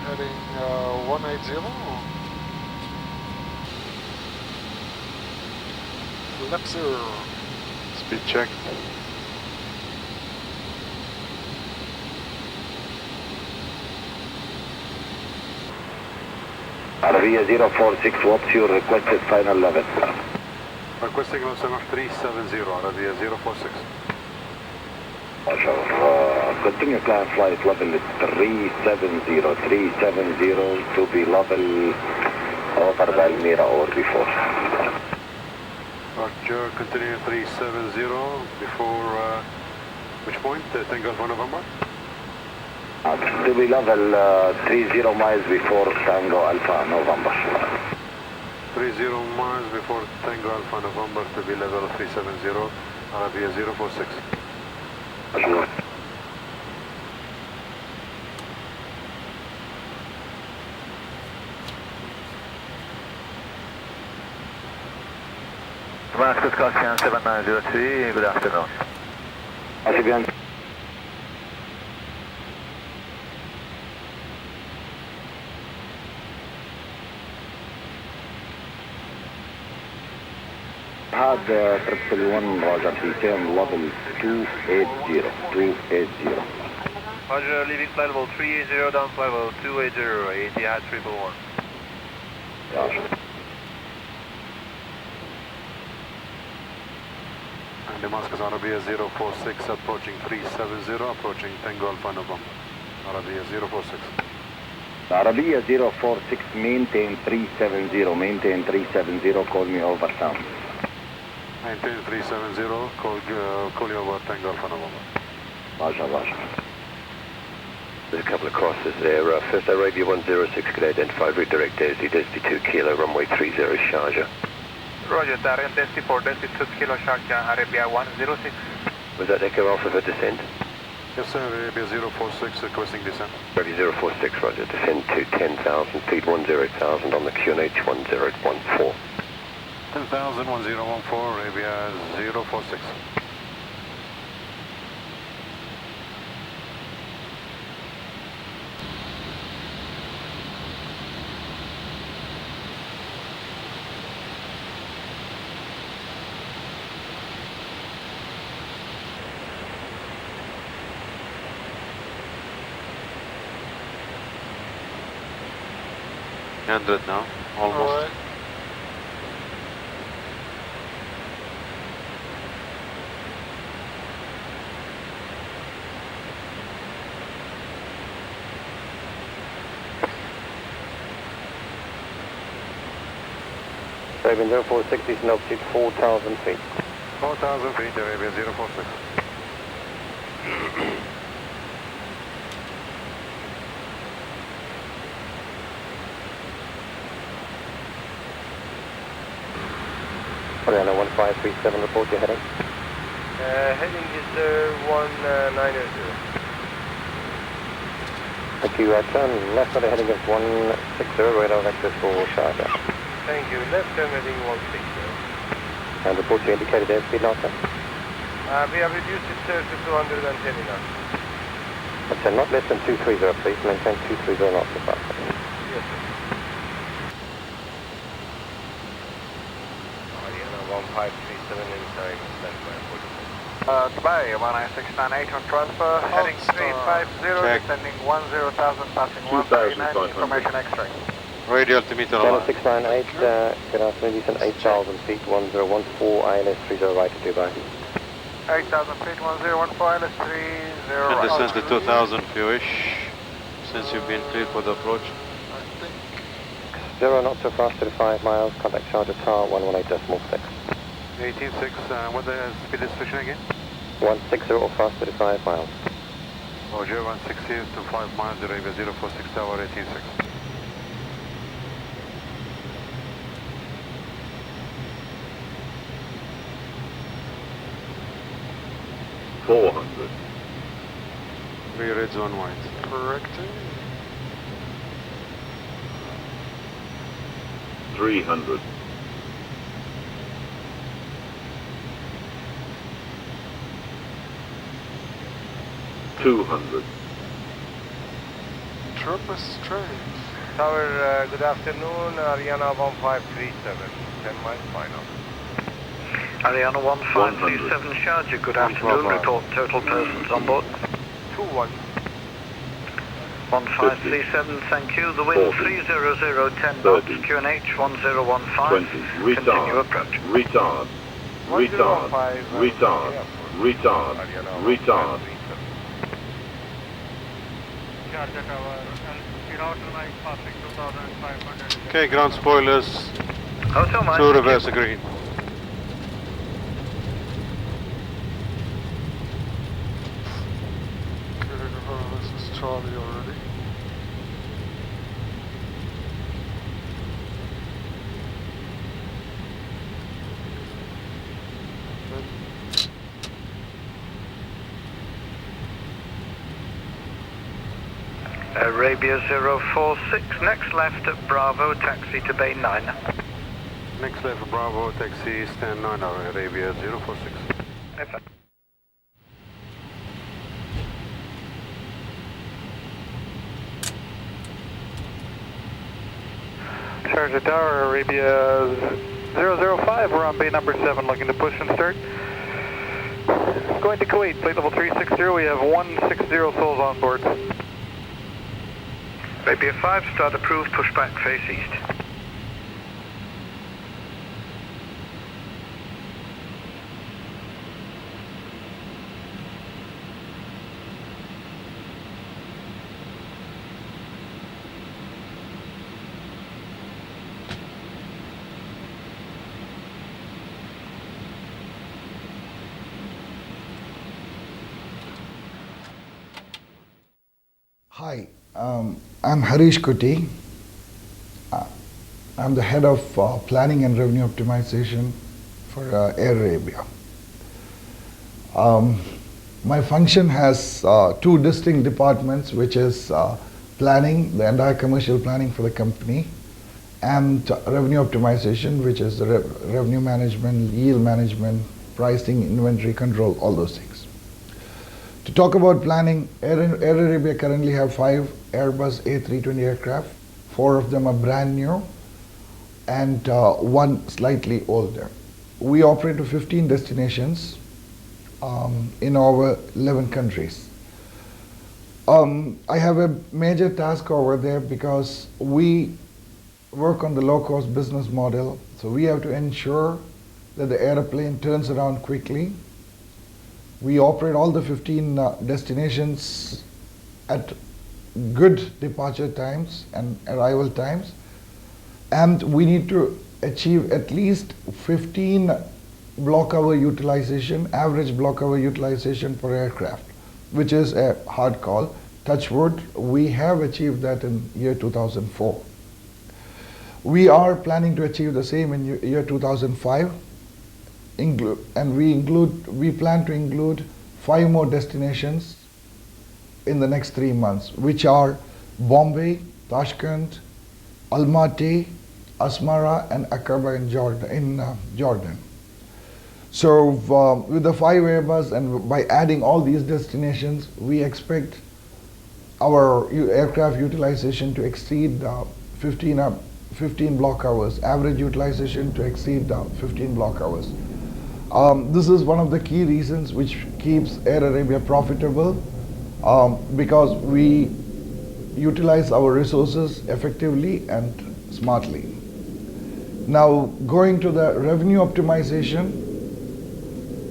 Heading 180. Left 0. Speed check. Arabia 046, what's your requested final level? Requesting level 370, Arabia 046. Continue climb flight level 370 to be level over Valmiera or before. Roger, continue 370 before which point? Tango Alpha November? To be level 30 miles before Tango Alpha November. 30 miles before Tango Alpha November to be level 370, Arabia 046. Sure. Damascus Caution 7903, good afternoon. Again. Had 111 Roger, detail level 280. Roger, leaving flight level 380 down flight level 280, Etihad 311. Roger. And Damascus Arabia 046 approaching 370, approaching Tango Alpha November. Arabia 046. Arabia 046, maintain 370, maintain 370, call me over sound. Maintain 370, call you over Tango Alpha November. Roger, Roger. There's a couple of crosses there. First Arabia 106 could identify route direct Desdi 2 kilo, runway 30 Sharjah. Roger, Darian Desdi 4, Desdi 2 kilo Sharjah, Arabia 106. Was that Echo Alpha for descent? Yes sir, Arabia 046 requesting descent. Arabia 046, roger, descend to 10,000 feet 10,000 on the QNH 1014. 10,000, 1014, Arabia 046. Now, almost. All right. Arabian 046 is an altitude 4,000 feet. 4,000 feet, Arabia 046. Oriana 1537, report your heading. Heading is 190. Thank you, turn left on the heading of 160, radar vector for Sharjah. Thank you, left turn heading 160. And report your indicated airspeed now, sir. We have reduced it to 210 knots. That's not less than 230, please. Maintain 230 knots if possible. Yes, sir. Ariana 1537 inside, standby 44. Dubai 19698 on transfer, heading 350, descending 10,000, passing 139, information X-ray. Radio altimeter Channel 698, good afternoon, descent 8,000 feet, 1014, ILS 30 right to Dubai. 8,000 feet, 1014, ILS 30 and right. descend to 2,000 if you wish, since you've been cleared for the approach. 0 not so fast, 35 miles, contact Sharjah Tower 118.6. 18.6, what the speed restriction again? 160 or fast, 35 miles. Roger, 160 to 5 miles, Arabia 046 Tower 18.6. $400. 3 reds, 1 white. Correcting. 300. 200. Trump straight. Tower, good afternoon, Ariana 1537, 10 miles final. Ariana 1537, Sharjah, good afternoon, report total persons on board. 21. 1537, thank you, the wind 30010 knots, QNH 1015, 20. continue approach. Retard. Retard. Retard. Retard. Retard. Sharjah Tower, Pirouter Mike passing 2,500. Okay, ground spoilers. Hotel Mike. To reverse green. Charlie already. Arabia 046, next left at Bravo, taxi to Bay 9. Next left Bravo, taxi stand 9, Arabia 046. Over. Charger Tower, Arabia 005, we're on bay number 7, looking to push and start. Going to Kuwait, plate level 360, we have 160 souls on board. Arabia 5, start approved, push back, face east. Hi, I'm Harish Kuti. I'm the head of planning and revenue optimization for Air Arabia. My function has two distinct departments, which is planning, the entire commercial planning for the company, and revenue optimization, which is the revenue management, yield management, pricing, inventory control, all those things. To talk about planning, Air Arabia currently have 5 Airbus A320 aircraft. 4 of them are brand new and 1 slightly older. We operate to 15 destinations in over 11 countries. I have a major task over there because we work on the low-cost business model, so we have to ensure that the airplane turns around quickly. We operate all the 15 destinations at good departure times and arrival times, and we need to achieve at least 15 block hour utilization, average block hour utilization per aircraft, which is a hard call. Touch wood, we have achieved that in year 2004. We are planning to achieve the same in year 2005. And we plan to include 5 more destinations in the next 3 months, which are Bombay, Tashkent, Almaty, Asmara, and Aqaba in Jordan. So with the 5 Airbus and by adding all these destinations, we expect our aircraft utilization to exceed 15 block hours, average utilization to exceed 15 block hours. This is one of the key reasons which keeps Air Arabia profitable, because we utilize our resources effectively and smartly. Now, going to the revenue optimization,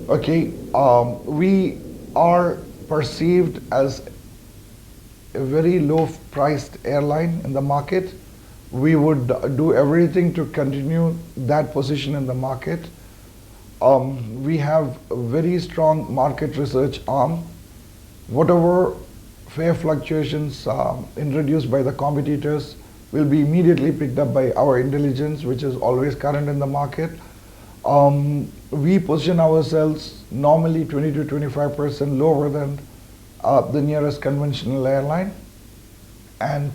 okay, we are perceived as a very low-priced airline in the market. We would do everything to continue that position in the market. We have a very strong market research arm. Whatever fare fluctuations introduced by the competitors will be immediately picked up by our intelligence, which is always current in the market. We position ourselves normally 20 to 25% lower than the nearest conventional airline. And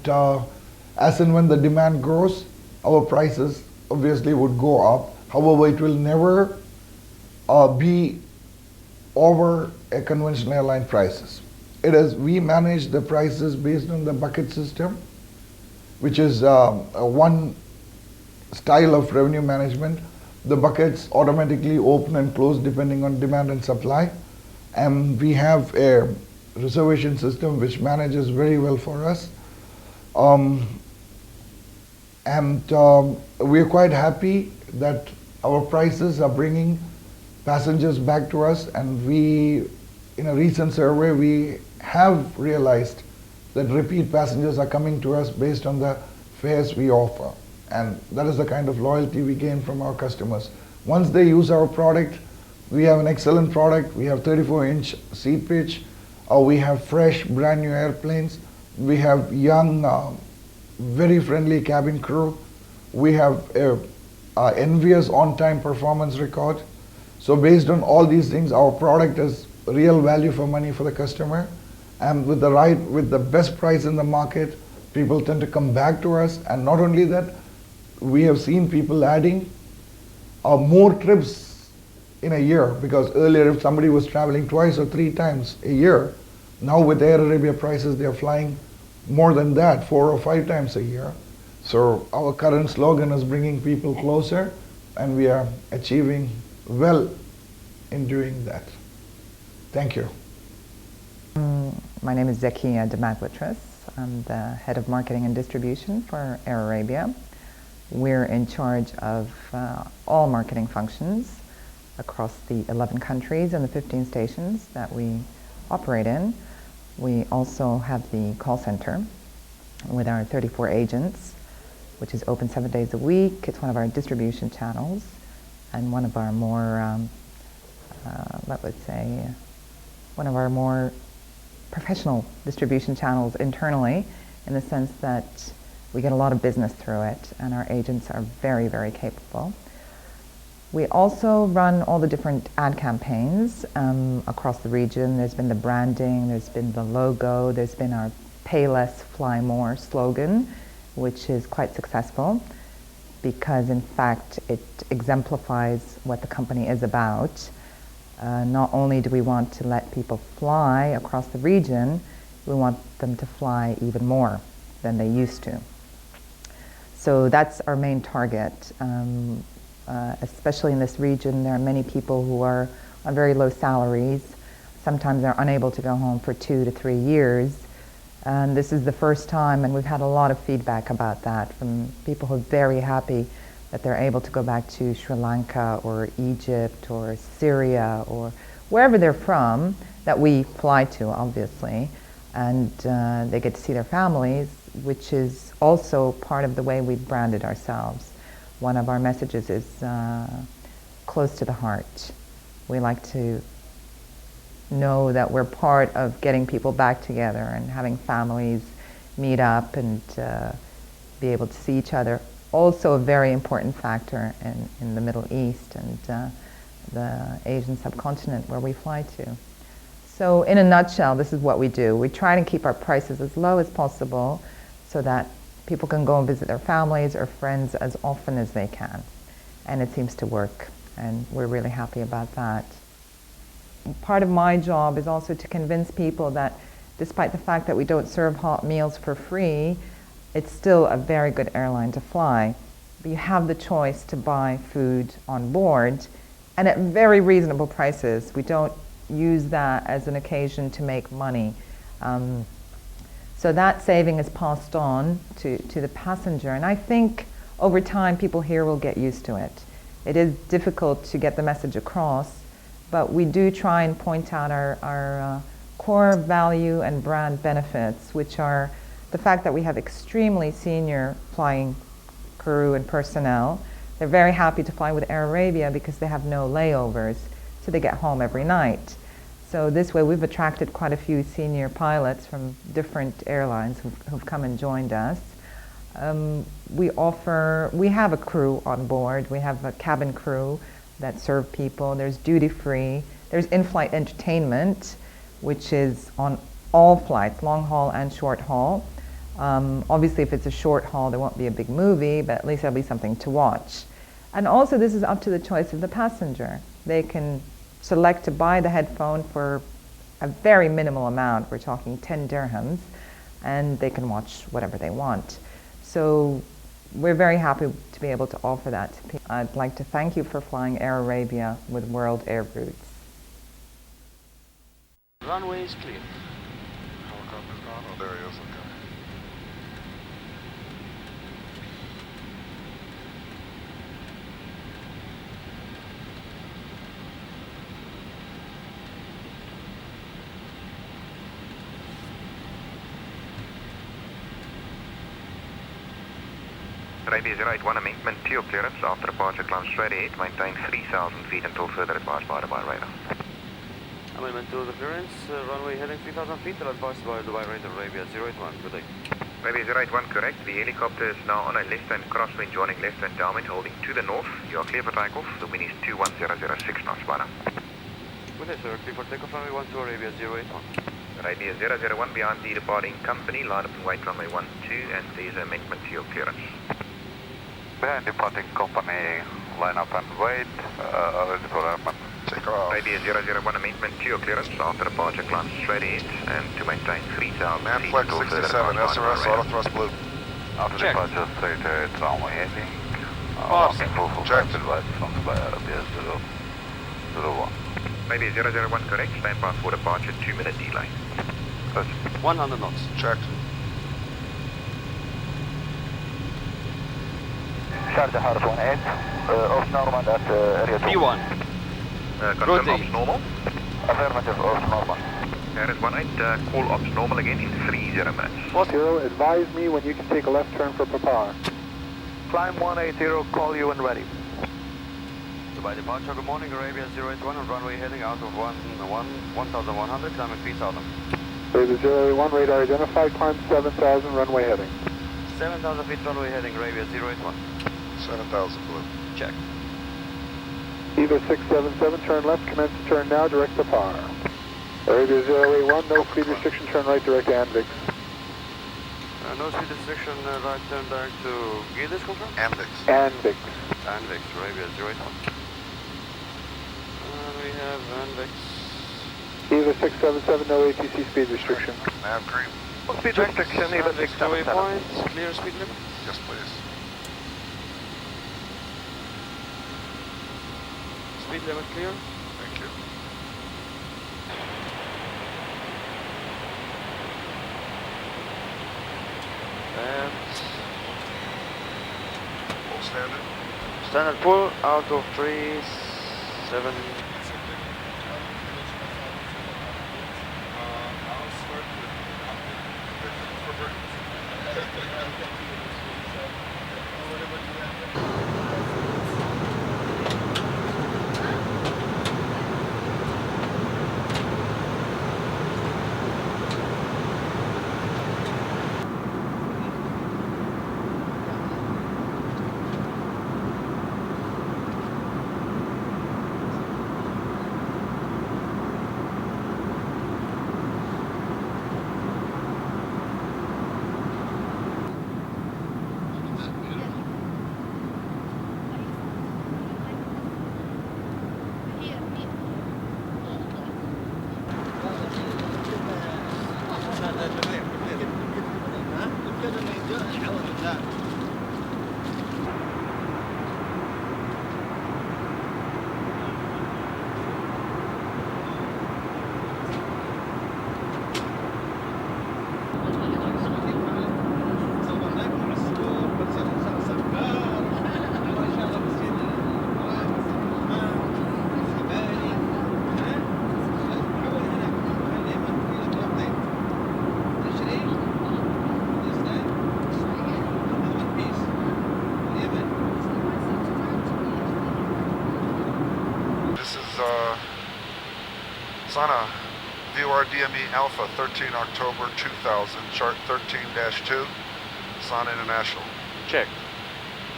as and when the demand grows, our prices obviously would go up. However, it will never be over a conventional airline prices. It is, we manage the prices based on the bucket system, which is one style of revenue management. The buckets automatically open and close depending on demand and supply. And we have a reservation system which manages very well for us. We are quite happy that our prices are bringing passengers back to us, and we, in a recent survey, we have realized that repeat passengers are coming to us based on the fares we offer, and that is the kind of loyalty we gain from our customers. Once they use our product, we have an excellent product. We have 34-inch seat pitch. We have fresh, brand new airplanes. We have young, very friendly cabin crew. We have envious on-time performance record. So based on all these things, our product is real value for money for the customer. And with the best price in the market, people tend to come back to us. And not only that, we have seen people adding more trips in a year, because earlier if somebody was traveling twice or 3 times a year, now with Air Arabia prices, they're flying more than that, 4 or 5 times a year. So our current slogan is bringing people closer, and we are achieving well in doing that. Thank you. My name is Zakia Dematwitris. I'm the head of marketing and distribution for Air Arabia. We're in charge of all marketing functions across the 11 countries and the 15 stations that we operate in. We also have the call center with our 34 agents, which is open 7 days a week. It's one of our distribution channels and one of our more, one of our more professional distribution channels internally, in the sense that we get a lot of business through it, and our agents are very, very capable. We also run all the different ad campaigns across the region. There's been the branding, there's been the logo, there's been our Pay Less, Fly More slogan, which is quite successful because in fact it exemplifies what the company is about. Not only do we want to let people fly across the region, we want them to fly even more than they used to. So that's our main target. Especially in this region, there are many people who are on very low salaries. Sometimes they're unable to go home for 2 to 3 years. And this is the first time, and we've had a lot of feedback about that from people who are very happy that they're able to go back to Sri Lanka or Egypt or Syria or wherever they're from, that we fly to, obviously, and they get to see their families, which is also part of the way we've branded ourselves. One of our messages is close to the heart. We like to know that we're part of getting people back together and having families meet up and be able to see each other. Also a very important factor in the Middle East and the Asian subcontinent where we fly to. So in a nutshell, this is what we do. We try to keep our prices as low as possible so that people can go and visit their families or friends as often as they can. And it seems to work, and we're really happy about that. Part of my job is also to convince people that despite the fact that we don't serve hot meals for free, it's still a very good airline to fly. But you have the choice to buy food on board, and at very reasonable prices. We don't use that as an occasion to make money. So that saving is passed on to the passenger, and I think over time people here will get used to it. It is difficult to get the message across, but we do try and point out our core value and brand benefits, which are the fact that we have extremely senior flying crew and personnel. They're very happy to fly with Air Arabia because they have no layovers, so they get home every night. So this way we've attracted quite a few senior pilots from different airlines who've come and joined us. We have a crew on board. We have a cabin crew that serve people. There's duty free. There's in-flight entertainment, which is on all flights, long haul and short haul. Obviously if it's a short haul there won't be a big movie, but at least there'll be something to watch. And also this is up to the choice of the passenger. They can select to buy the headphone for a very minimal amount. We're talking 10 dirhams, and they can watch whatever they want. So we're very happy to be able to offer that to people. I'd like to thank you for flying Air Arabia with World Air Routes. Runway is clear. Helicopter's gone? Oh, there he is. Okay. Arabia 081, amendment to your clearance. After departure, climb straight ahead. Maintain 3,000 feet until further advice by radar. Amendment to the clearance, runway heading 3,000 feet, advised by Dubai Radar Arabia 081. Good day. Arabia 081, correct. The helicopter is now on a left-hand crosswind, joining left-hand downwind, holding to the north. You are clear for takeoff. The wind is 21006 knots, Warda. Good day, sir. Clear for takeoff, runway 12, Arabia 081. Arabia 001 behind the departing company, line up and wait runway 12, and there's an amendment to your clearance. Behind departing company, line up and wait, ready for airman. Take off. Arabia 001 amendment to your clearance. After departure, climb straight ahead and to maintain 3,000 feet. Manflex 67, SRS, auto thrust blue. After Check. departure, straight ahead, runway heading. Pass. Full Check. advice from Dubai Arabia 001. Arabia 001, correct. Stand by for departure, 2-minute delay. 100 knots. Checked. Sharjah Harf 18, off normal at area 2. B1. Confirm ops normal. Affirmative, off normal. Air is 18, call ops normal again in 30 minutes. Zero, advise me when you can take a left turn for Papar. Climb 180, call you when ready. Dubai departure, good morning, Arabia 081, on runway heading out of 1,100, climbing 3,000. Arabia 081, radar identified, climb 7,000, runway heading. 7,000 feet runway heading, Arabia 081. 7,000 blue. Check. Eva 677, turn left, commence to turn now, direct to par. Arabia 081, no speed restriction, turn right, direct to Anvix. No speed restriction, right turn direct to Gidis, confirm? Amvix. Anvix. Anvix, Arabia 081. And we have Anvix. Eva 677, no ATC speed restriction. Nav green. Speed restriction, Eva 677. Waypoint, clear speed limit. Yes, please. Speed limit clear. Thank you. And Full standard. standard pull out of 37. Sana, VOR DME Alpha, 13 October 2000, chart 13-2, Sana International. Check.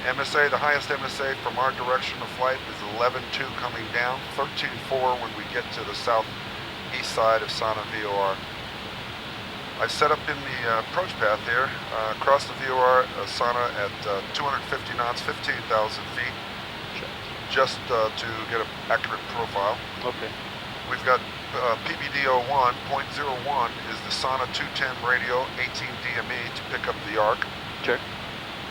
MSA, the highest MSA from our direction of flight is 11.2 coming down, 13.4 when we get to the southeast side of Sana VOR. I've set up in the approach path here, across the VOR, Sana at 250 knots, 15,000 feet, just to get an accurate profile. Okay. We've got PBD01, 0.01 is the Sana 210 radio, 18 DME to pick up the arc. Check.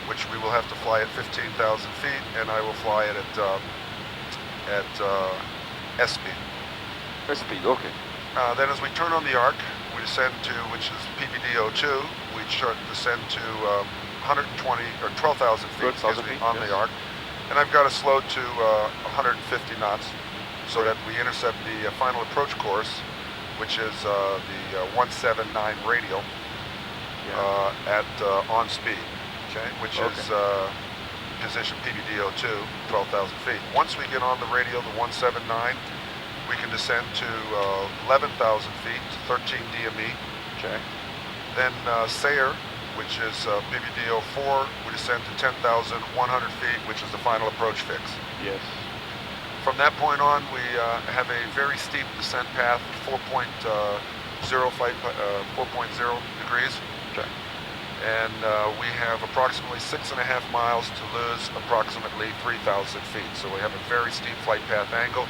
Which we will have to fly at 15,000 feet, and I will fly it at S speed. S speed, okay. Then as we turn on the arc, we descend to, which is PBD02, we descend to 120 or 12,000 feet, 12,000 feet on yes. the arc. And I've got to slow to 150 knots so that we intercept the final approach course, which is the 179 radial at on speed. Okay, which is position PBD02, 12,000 feet. Once we get on the radio, the 179, we can descend to 11,000 feet, 13 DME. Check. Then Sayer, which is BBDO 4, we descend to 10,100 feet, which is the final approach fix. Yes. From that point on, we have a very steep descent path, 4.0 degrees. Check. And we have approximately 6.5 miles to lose approximately 3,000 feet. So we have a very steep flight path angle.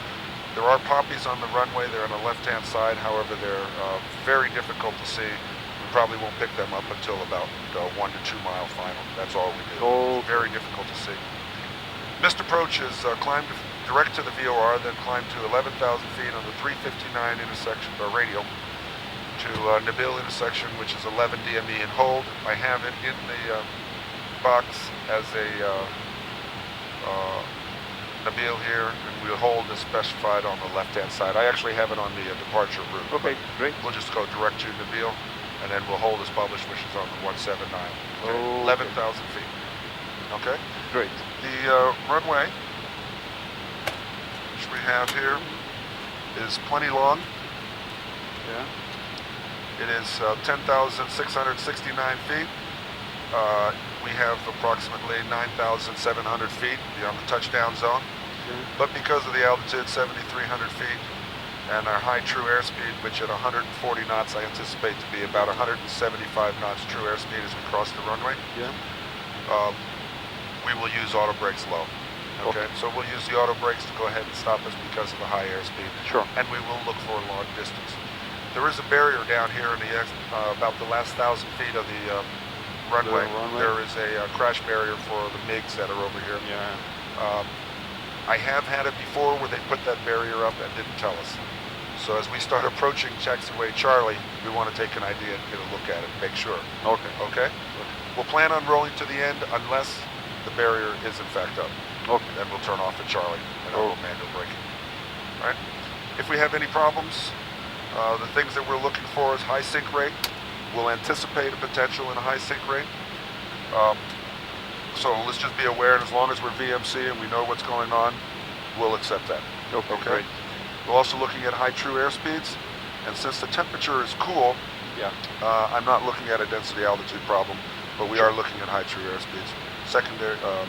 There are poppies on the runway. They're on the left-hand side. However, they're very difficult to see. We probably won't pick them up until about 1 to 2 mile final. That's all we do. Oh. It's very difficult to see. Missed approach is climbed direct to the VOR, then climbed to 11,000 feet on the 359 intersection, or radial, to Nabil intersection, which is 11 DME and hold. I have it in the box as a Nabil here, and we'll hold as specified on the left-hand side. I actually have it on the departure route. Okay, great. We'll just go direct to Nabil, and then we'll hold as published, which is on the 179. Okay. 11,000 feet. Okay? Great. The runway, which we have here, is plenty long. Yeah. It is 10,669 feet. We have approximately 9,700 feet beyond the touchdown zone. But because of the altitude, 7,300 feet, and our high true airspeed, which at 140 knots I anticipate to be about 175 knots true airspeed as we cross the runway, we will use auto brakes low. Okay, so we'll use the auto brakes to go ahead and stop us because of the high airspeed. Sure. And we will look for a long distance. There is a barrier down here in the about the last 1,000 feet of the runway. There is a crash barrier for the MiGs that are over here. Yeah. I have had it before where they put that barrier up and didn't tell us. So as we start approaching taxiway Charlie, we want to take an idea and get a look at it, make sure. Okay. Okay? We'll plan on rolling to the end unless the barrier is in fact up. Okay. Then we'll turn off at Charlie and we'll manual braking. All right? If we have any problems, the things that we're looking for is high sync rate. We'll anticipate a potential in a high sync rate. So let's just be aware, and as long as we're VMC and we know what's going on, we'll accept that. Okay. Great. We're also looking at high true airspeeds, and since the temperature is cool, I'm not looking at a density altitude problem, but we are looking at high true airspeeds. Secondary, the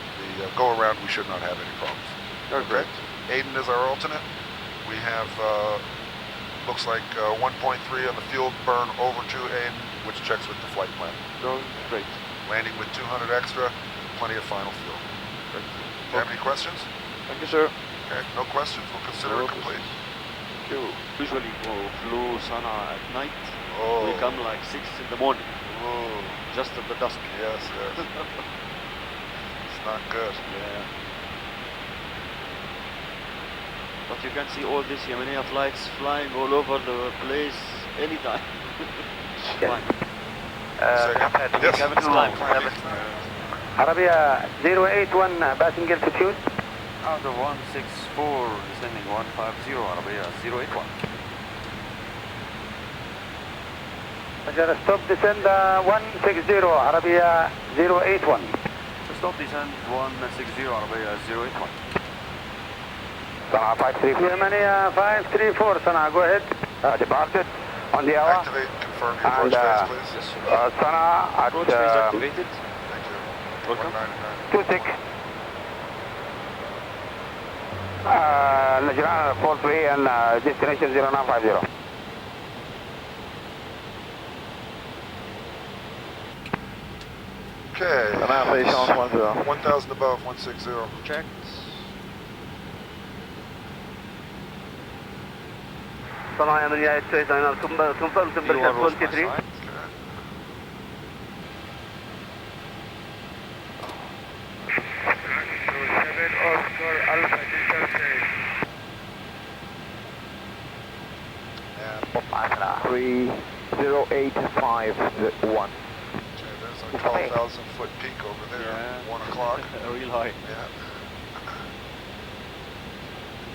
go-around, we should not have any problems. Okay. Aiden is our alternate. We have, looks like 1.3 on the fuel burn over to Aiden, which checks with the flight plan. Oh, great. Landing with 200 extra, plenty of final fuel. Great. Do you have any questions? Thank you, sir. Okay, no questions. We'll consider it complete. Thank you. Usually we flew Sana'a at night. Oh. We come like 6 in the morning. Oh. Just at the dusk. Yes, yes. It's not good. Yeah. But you can see all these Yemenia flights flying all over the place anytime. Fine. Yes. Arabia 081 passing altitude. Out of 164, descending 150, Arabia 081. Roger, stop descend 160, Arabia 081. Stop descend 160, Arabia 081. Sana'a 534. Yemenia 534, Sana'a, go ahead. Departed on the hour. Activate, confirm your approach phase, please. Sana'a at approach phase activated. Thank you. Welcome. 26. Najran 43 and destination 0950. Okay. 1,000 above, 160. Checked. Sana'a Yemenia 829, confirm temperature 23. Oscar Alpha Delta 30851. Okay, there's a 12,000 foot peak over there. 1 o'clock. Real high. Yeah.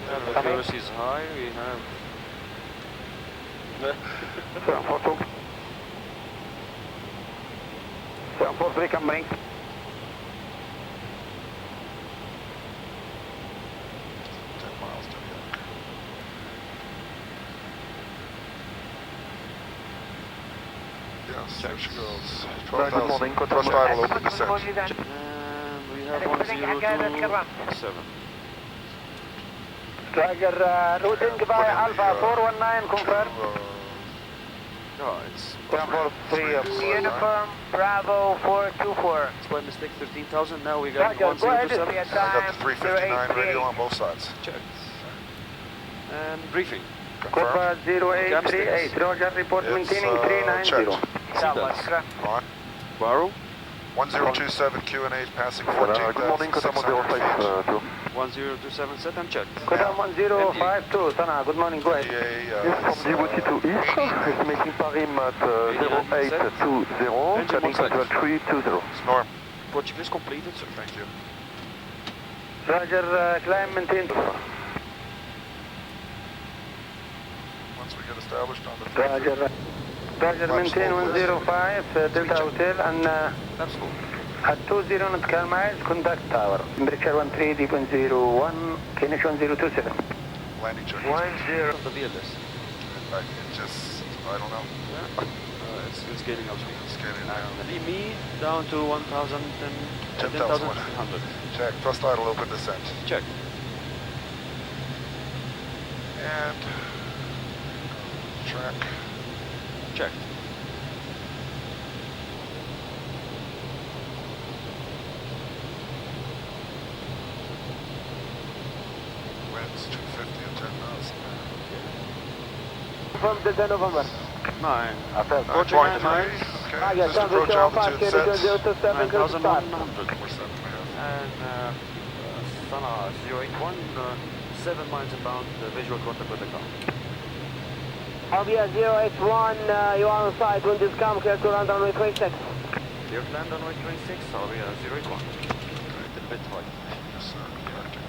The accuracy is high. We have 742. 743 coming. 10 miles to the Yes, there she goes. Good morning, 12,000. Thrust idle, open descent. And we have 1027. Roger, routing by Alpha 419, confirm. Oh, it's 1043. Uniform Bravo 424. it's by mistake 13,000. Now we got Roger, go ahead, 1027. I got the 359 radio on both sides. Checked. And briefing. Copa 0838. Roger, report maintaining 390. On. Barrow. 1027 Q&A passing 14,600 feet. 1027 set and checked. Kodam 1052, Sana, good morning, go ahead. Yes, from Djibouti to East, estimating Parim at 0820, heading control 320. Norm. Project is completed, sir. Thank you. Roger, climb maintained. Once we get established on the Roger. Roger, maintain 105, Delta Hotel, and at 20 nautical miles, contact tower. Temperature 13, deep 101, KNH 1027. landing check. 10. Of the VLS. I don't know. It's scaling up speed. Scaling down. Leave me down to 10,300. Check. Thrust idle, open descent. Check. And track. Checked. Winds 250 and 10 knots. From the 10 November. 9. Approaching 9 miles. Okay. This is approach altitude set. 9,100. And Sana 081, 7 miles inbound, visual contact with the car. Albia 081, you are on site, wind is calm, clear to land runway 26. Clear to land runway 26, Albia 081. A little bit high. Yes, sir. Correcting.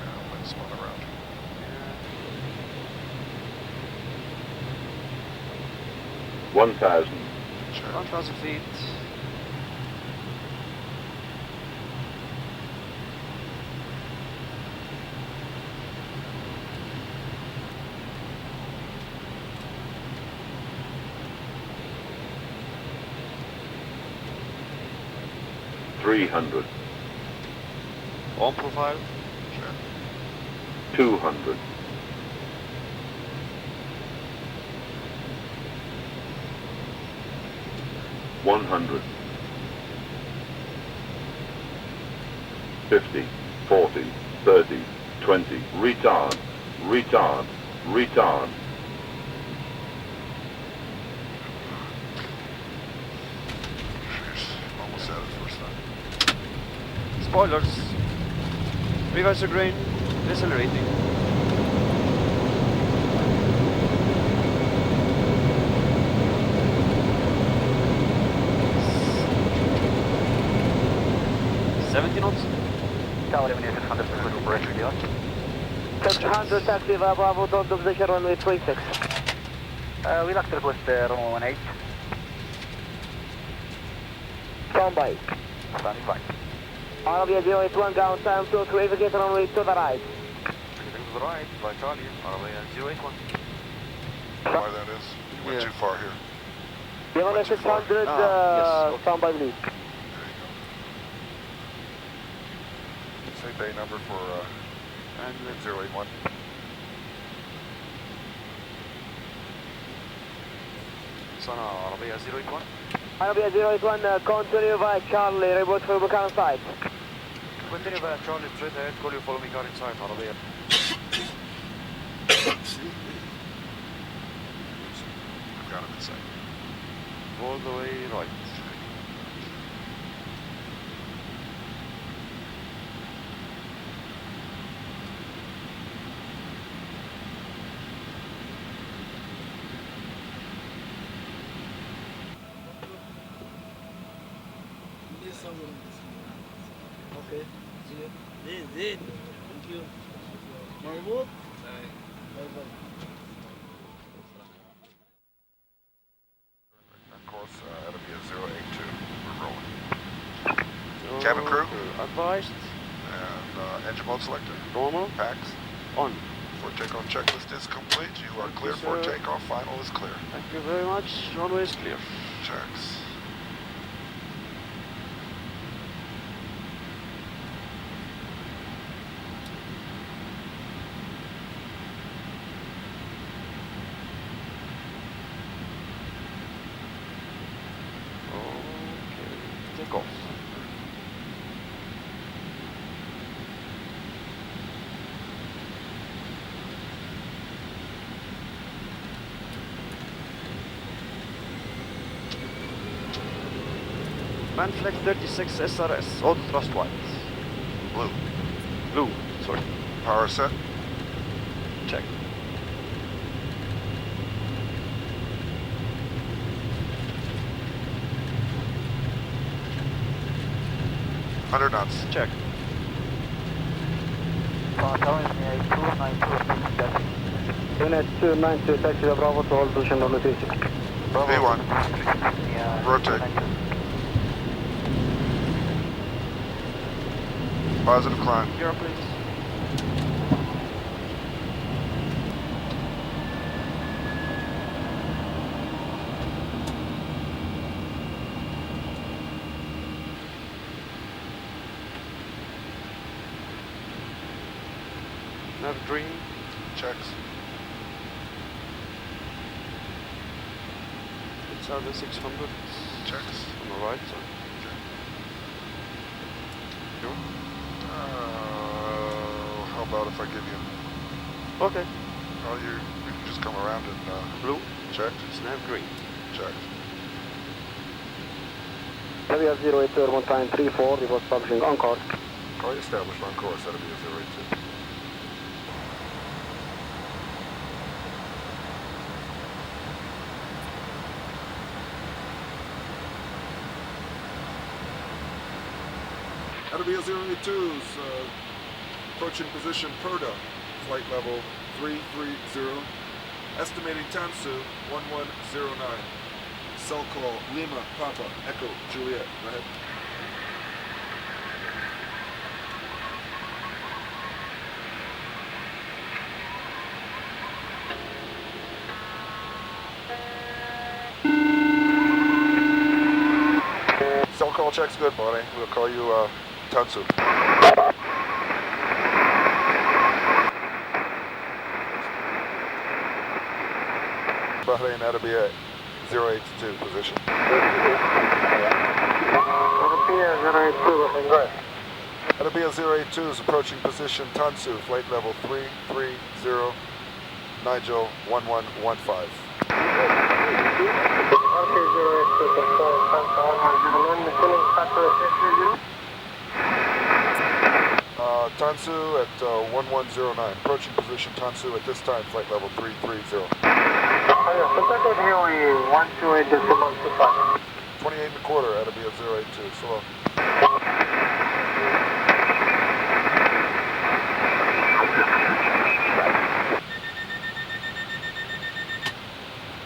Yeah, wind spun around. 1,000. 1,000 feet. $300. On profile. 200. 100. 50, 40, 30, 20. Retard, retard, retard. Almost had it first time. Spoilers. Reverse the grain. Decelerating. knots. Tower eliminated 100% operation beyond. 700 taxi Bravo, don't position runway 26. We like to request runway 18. Stand by. Standing by. Arabia 081, ground time 23, navigate runway to the right. Heading to the right by Charlie, Arabia 081. Why that is? You went too far here. You want 600, yes. stand by please. Say bay number for 081. Sana Arabia 081. Arabia 081, continue via Charlie, report for your car inside. Continue via Charlie, straight ahead, call you, follow me car inside, Arabia. I've got him inside. All the way right. Okay. See you. Zid. Thank you. Mahmoud. Bye-bye. Of course, it'll be a 082. We're rolling. Cabin crew. Advised. And engine mode selector. Normal. Packs. On. for takeoff checklist is complete. You are clear for takeoff. Final is clear. Thank you very much. Runway is clear. Checks. Okay, take off. Manflex 36 SRS, auto thrust wide. Blue. Blue, sorry. Power set. Check. Hundred knots. Check. Unit 292, taxi to Bravo to hold position on the 36. V1. Rotate. Positive climb. Gear up, please. Nav green. Checks. It's out the 600. Checks. On the right side. Sure. How about if I give you? Okay. Oh, you can just come around and blue. Checked. It's nav green. Checked. Heavy 08 Thermal time 34, report publishing on course. Already established on course, that'll be a 082. That'll be a 082's approaching position Perda, flight level 330, estimating Tansu 1109. Cell call Lima Papa Echo Juliet. Go ahead. Cell call check's good, buddy. We'll call you Tansu. Bahrain, that'll be a 082 position. That'll be a 082 is approaching position Tansu, flight level 330, Nigel 1115. Tansu at 1109, approaching position Tansu at this time, flight level 330. 28 and a quarter, that'll be a 082, slow.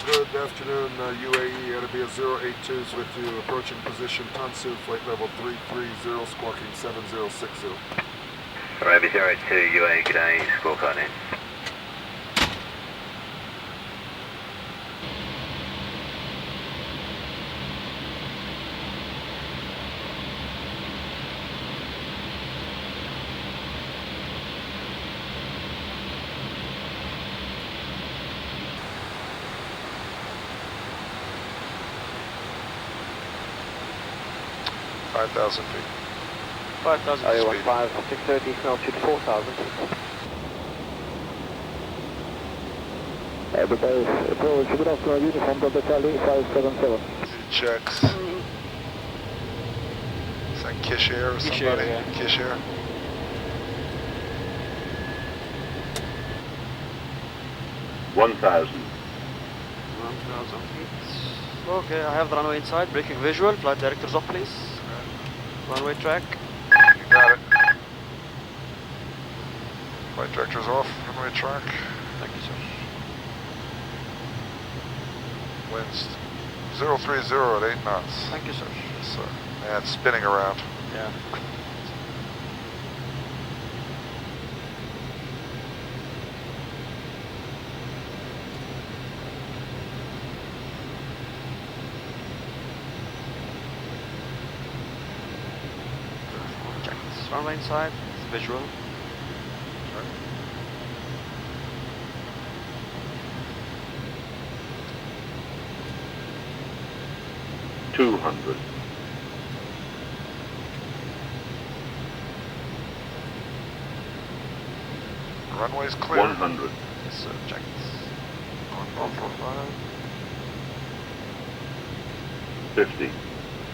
Good afternoon, UAE, that'll be a 082s with you, approaching position Tansu, flight level 330, squawking 7060. Arabi 02, UAE, good day, squawk in. $5,000 feet. 5,000 Area speed. 15, 630, altitude 4,000. Approach, good afternoon, uniform Delta Charlie 577. Checks. Is that Kish Air or somebody? Yeah. Kish Air. $1,000. 1,000 feet. Okay, I have the runway inside, breaking visual, flight directors off please. Runway track. You got it. Flight director's off, runway track. Thank you, sir. Winds 030 at 8 knots. Thank you, sir. Yes, sir. Yeah, it's spinning around. Yeah. runway inside, visual. 200. Runway's clear. 100. Check. 50,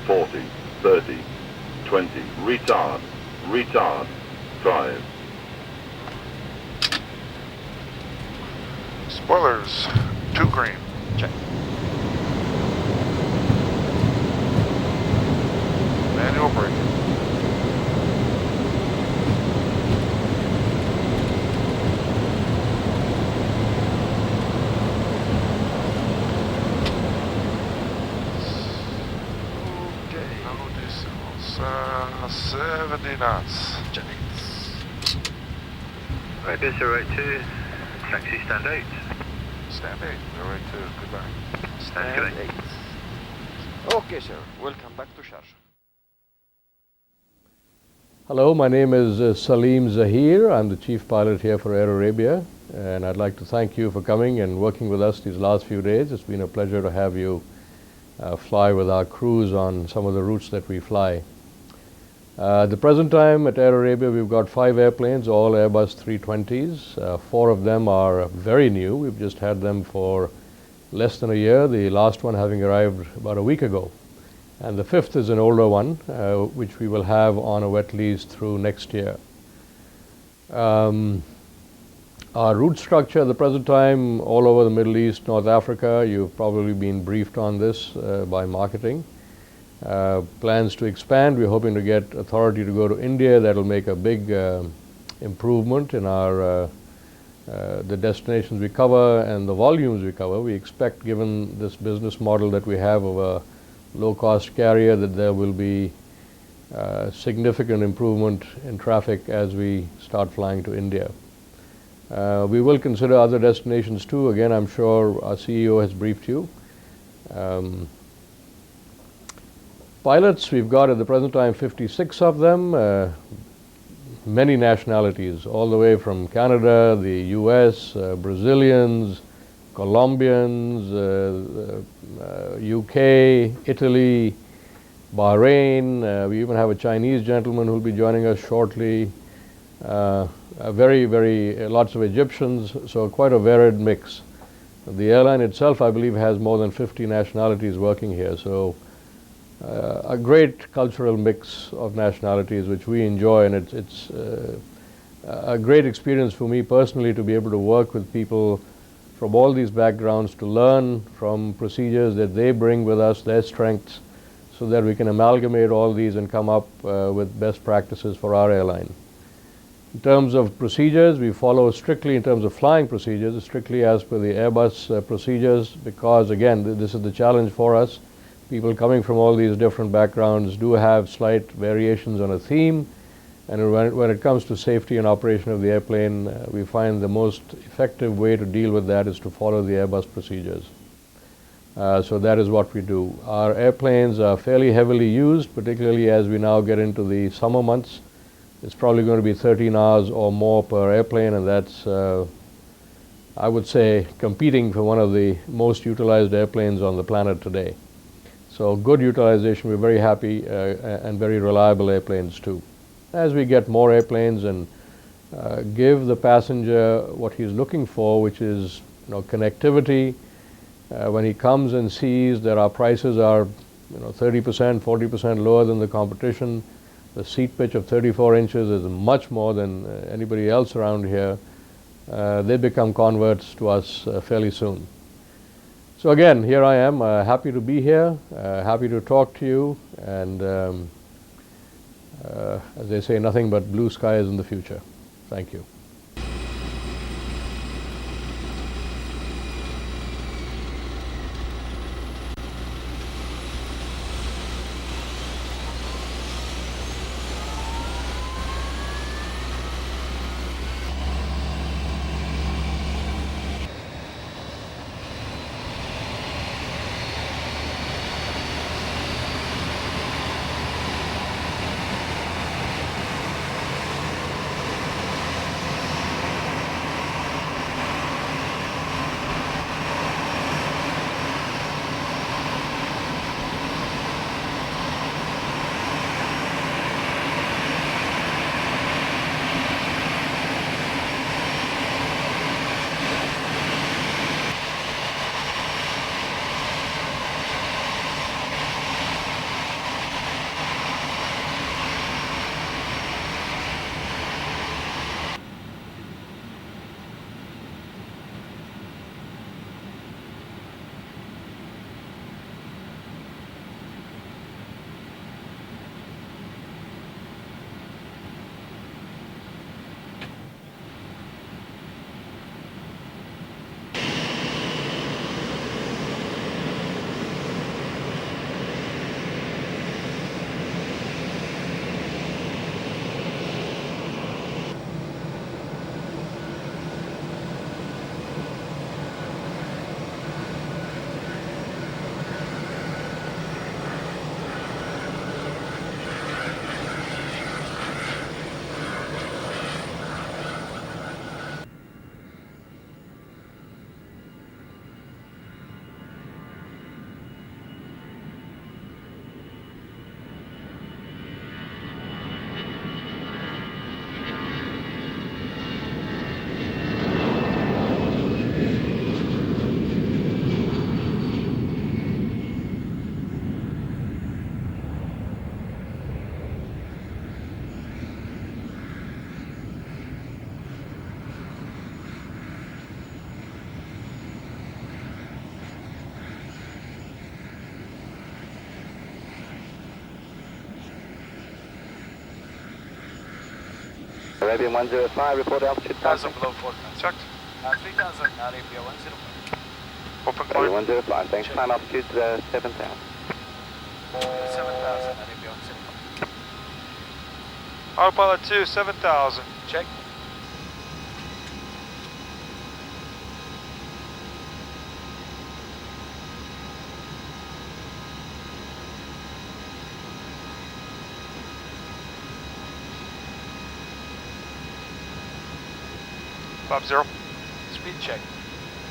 40, 30, 20. Retard. Retard. 5. Spoilers, 2 green. Check. Manual braking. Okay, no decimals. 70 knots. Check. Right, this 082, taxi stand 8. Stand 8, 082, goodbye. Stand 8. Okay, sir. Welcome back to Sharjah. Hello, my name is Salim Zahir. I'm the chief pilot here for Air Arabia, and I'd like to thank you for coming and working with us these last few days. It's been a pleasure to have you fly with our crews on some of the routes that we fly. At the present time at Air Arabia, we've got 5 airplanes, all Airbus 320s. 4 of them are very new. We've just had them for less than a year, the last one having arrived about a week ago. And the 5th is an older one, which we will have on a wet lease through next year. Our route structure at the present time, all over the Middle East, North Africa, you've probably been briefed on this by marketing. Plans to expand. We're hoping to get authority to go to India. That'll make a big improvement in our the destinations we cover and the volumes we cover. We expect, given this business model that we have of a low-cost carrier, that there will be significant improvement in traffic as we start flying to India. We will consider other destinations too. Again, I'm sure our CEO has briefed you. Pilots, we've got at the present time 56 of them, many nationalities, all the way from Canada, the US, Brazilians, Colombians, UK, Italy, Bahrain. We even have a Chinese gentleman who will be joining us shortly. Lots of Egyptians, so quite a varied mix. The airline itself, I believe, has more than 50 nationalities working here, so a great cultural mix of nationalities which we enjoy, and it's a great experience for me personally to be able to work with people from all these backgrounds, to learn from procedures that they bring with us, their strengths, so that we can amalgamate all these and come up with best practices for our airline. In terms of procedures, we follow strictly, in terms of flying procedures, strictly as per the Airbus procedures, because again, this is the challenge for us. People coming from all these different backgrounds do have slight variations on a theme, and when it comes to safety and operation of the airplane, we find the most effective way to deal with that is to follow the Airbus procedures. So that is what we do. Our airplanes are fairly heavily used, particularly as we now get into the summer months. It's probably going to be 13 hours or more per airplane, and that's, I would say, competing for one of the most utilized airplanes on the planet today. So good utilization. We're very happy and very reliable airplanes too. As we get more airplanes and give the passenger what he's looking for, which is connectivity, when he comes and sees that our prices are 30%, 40% lower than the competition, the seat pitch of 34 inches is much more than anybody else around here, they become converts to us fairly soon. So again, here I am, happy to be here, happy to talk to you, and as they say, nothing but blue skies in the future. Thank you. Arabian 105, report altitude. 1000 below forecast. Checked. 3000, Arabia 105. Open climb. 105, thanks. Climb altitude 7,000. 7000, Arabia 105. Autopilot 2, 7000. Check. Bob 0. Speed check.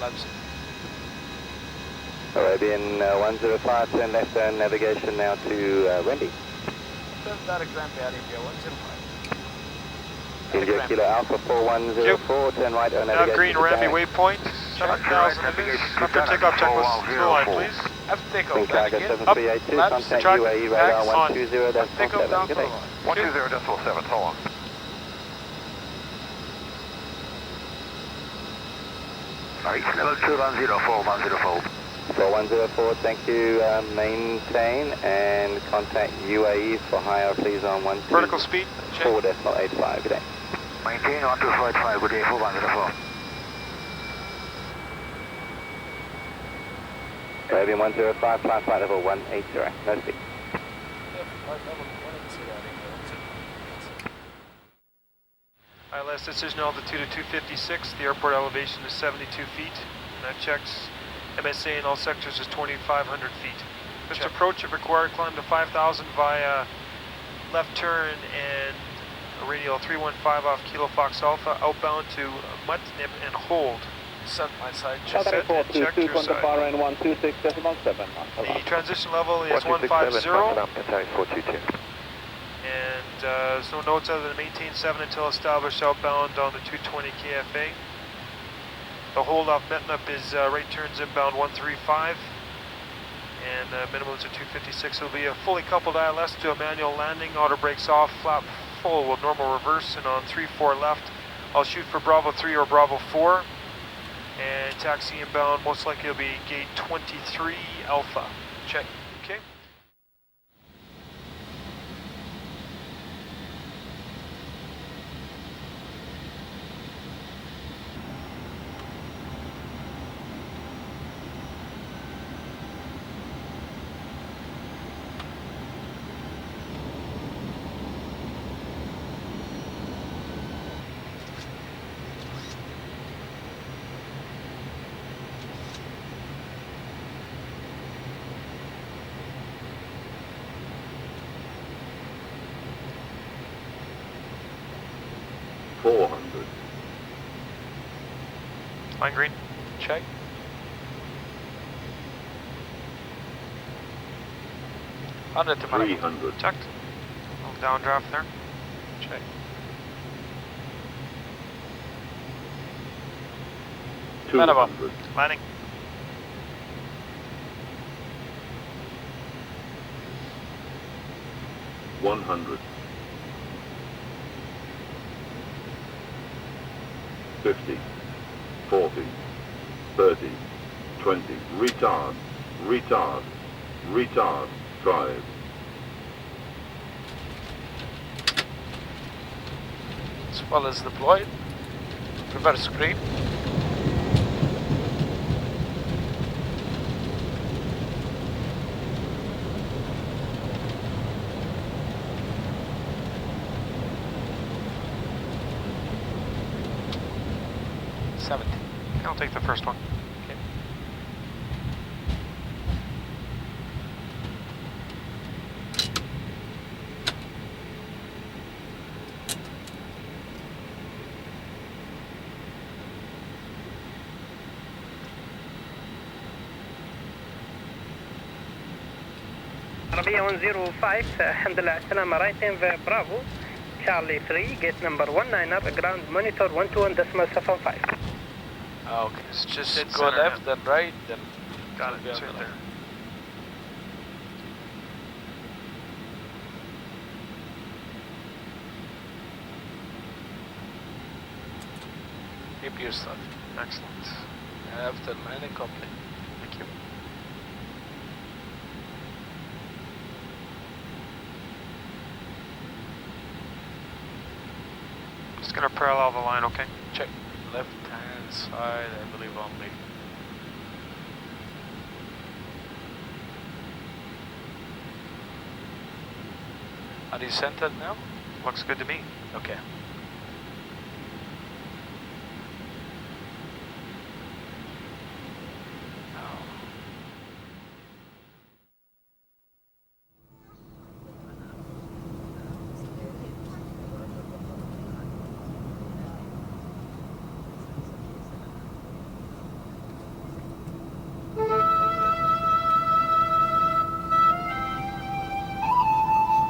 Labs. Arabian 105, turn left navigation now to Wendy. Turn direct ramp Arabia 105. India Kilo Alpha 4104, turn right on navigation. Now green Ramby waypoint, 7000 after takeoff checklist to the line, please. After takeoff, Wing target 7382, contact UAE radar 120.7. Good day. 120.7, so long. Alright, level 2104, 104. 4104, thank you. Maintain and contact UAE for higher, please, on 12. Vertical speed, check. 4.85, good day. Maintain 1245, good day, 4104. Arabian 105, climb flight level 180, no speed. ILS decision altitude of 256, the airport elevation is 72 feet. That checks. MSA in all sectors is 2,500 feet. This approach, if required, climb to 5,000 via left turn and a radial 315 off Kilo Fox Alpha, outbound to Mutnib and hold. Set my side. Check set and check your side. The transition level is 150. And there's no notes other than maintain 7 until established outbound on the 220 KFA. The hold off Metnup is right turns inbound 135. And minimums are 256. It'll be a fully coupled ILS to a manual landing. Auto brakes off, flap full with normal reverse, and on 3-4 left. I'll shoot for Bravo 3 or Bravo 4. And taxi inbound, most likely it'll be gate 23 Alpha. Check. Okay. Line green. Check. Under to 300. Checked. Little downdraft there. Check. Minimum. Landing. $100. 50, 40, 30, 20, retard, retard, retard, 5. Swell is deployed. Reverse screen. I'll take the first one. Okay. Arabia 105, alhamdulillah, salama, right in Bravo, Charlie 3, gate number 19er, ground monitor 121.75. Okay, it's just go left, then right, then got it. It's right there. Keep your stuff. Excellent. After landing complete. Thank you. gonna parallel the line, okay? Check. Left hand side, I believe only. Are you centered now? Looks good to me. Okay.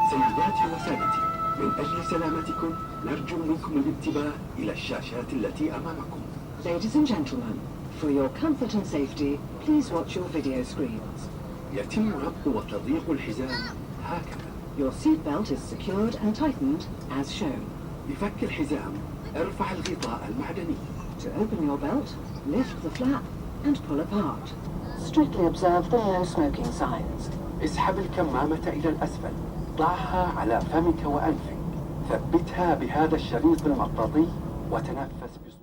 سيداتي وسادتي، من أجل سلامتكم نرجو منكم الانتباه إلى الشاشات التي أمامكم. Ladies and gentlemen, for your comfort and safety, please watch your video screens. يتم ربط وتضييق الحزام هكذا. Your seat belt is secured and tightened as shown. بفك الحزام ارفع الغطاء المعدني. To open your belt, lift the flap and pull apart. Strictly observe the no smoking signs. اسحب الكمامة إلى الأسفل. ضعها على فمك وأنفك. ثبتها بهذا الشريط المطاطي وتنفس بصوت.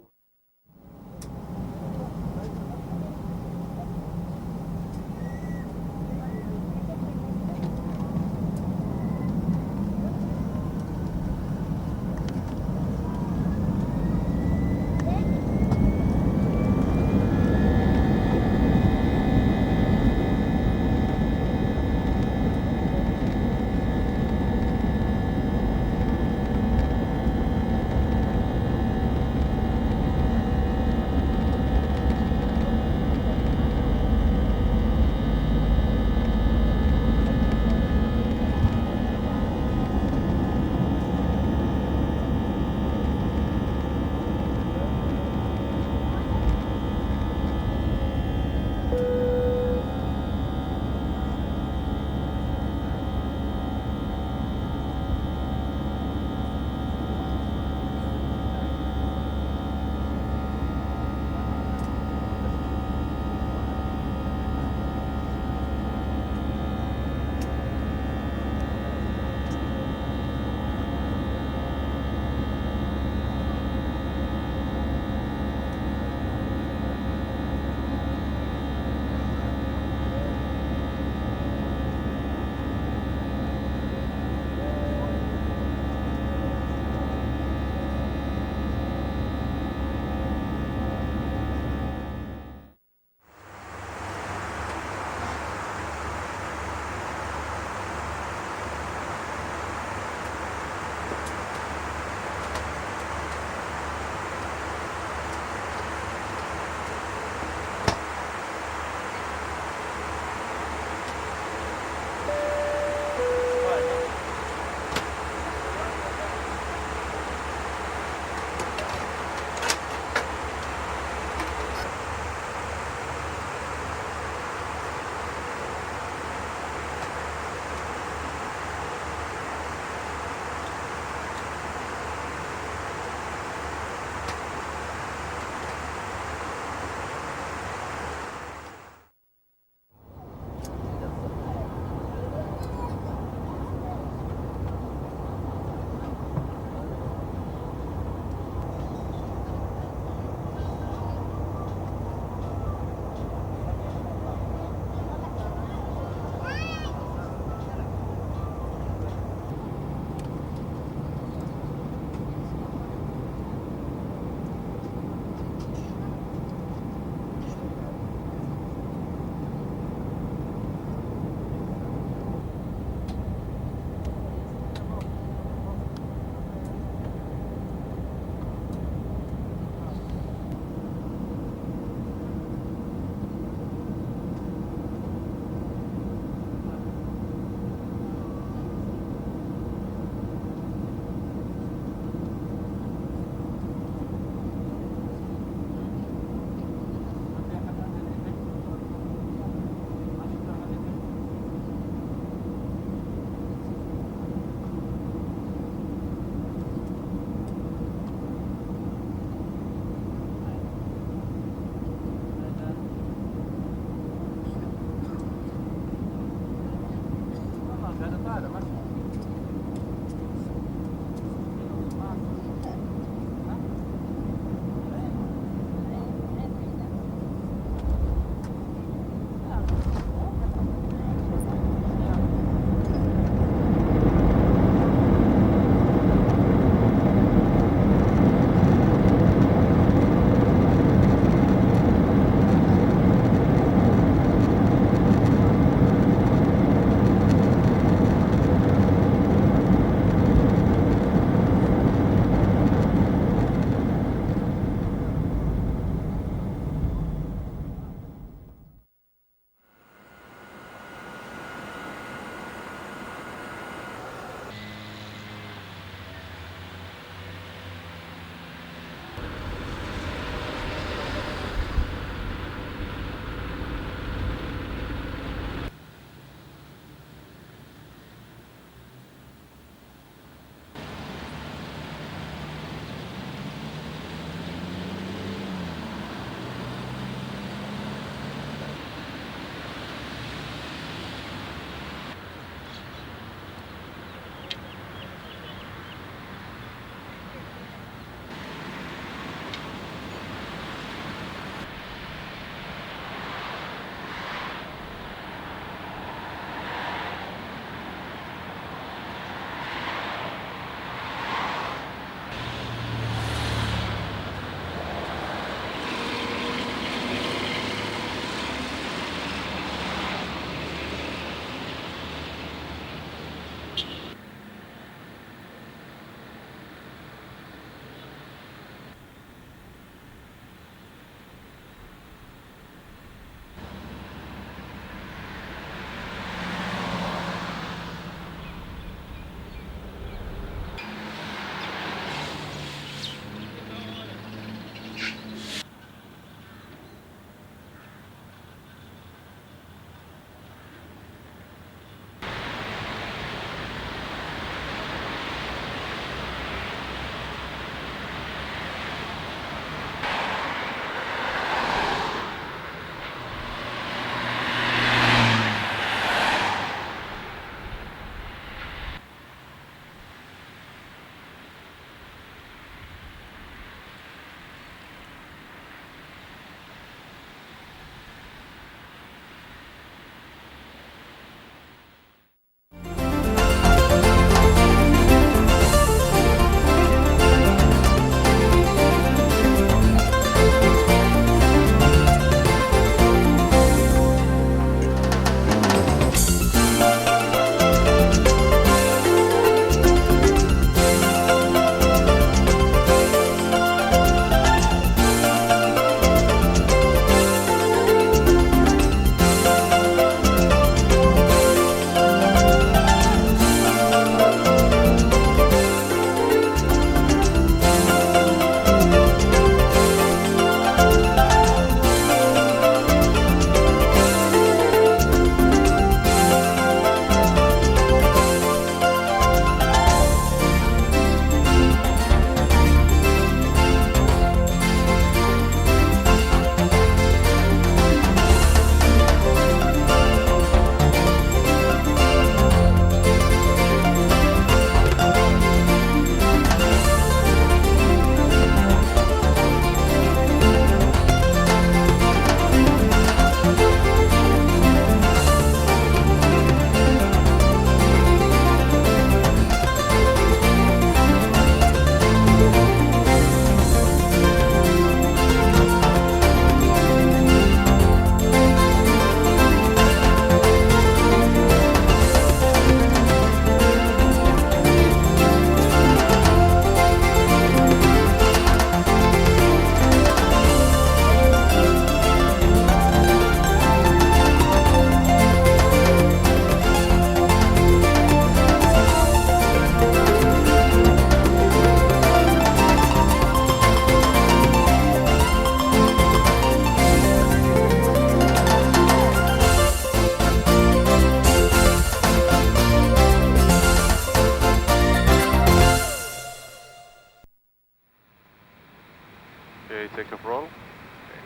takeoff roll.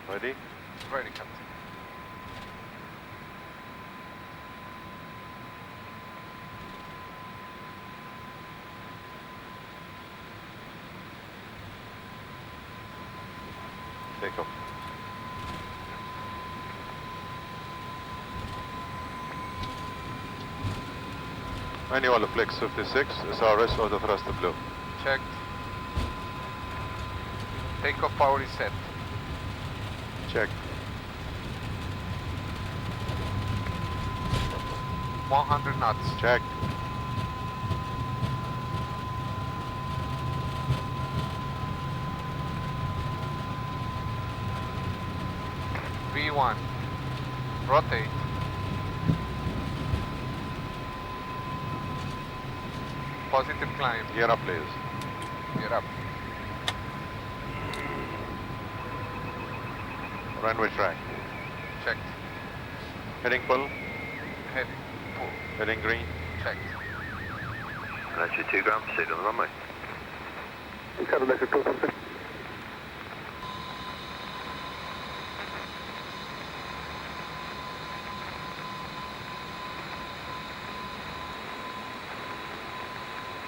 Ready? Ready, Captain. Takeoff. Manual flex 56, SRS auto thrust blue. Checked. Takeoff power is set. Check. 100 knots. Check. V1. Rotate. Positive climb. Gear up, please. Gear up. Runway track. Checked. Heading pull. Heading pull. Heading green. Checked. That's your 2 ground pursuit on the runway.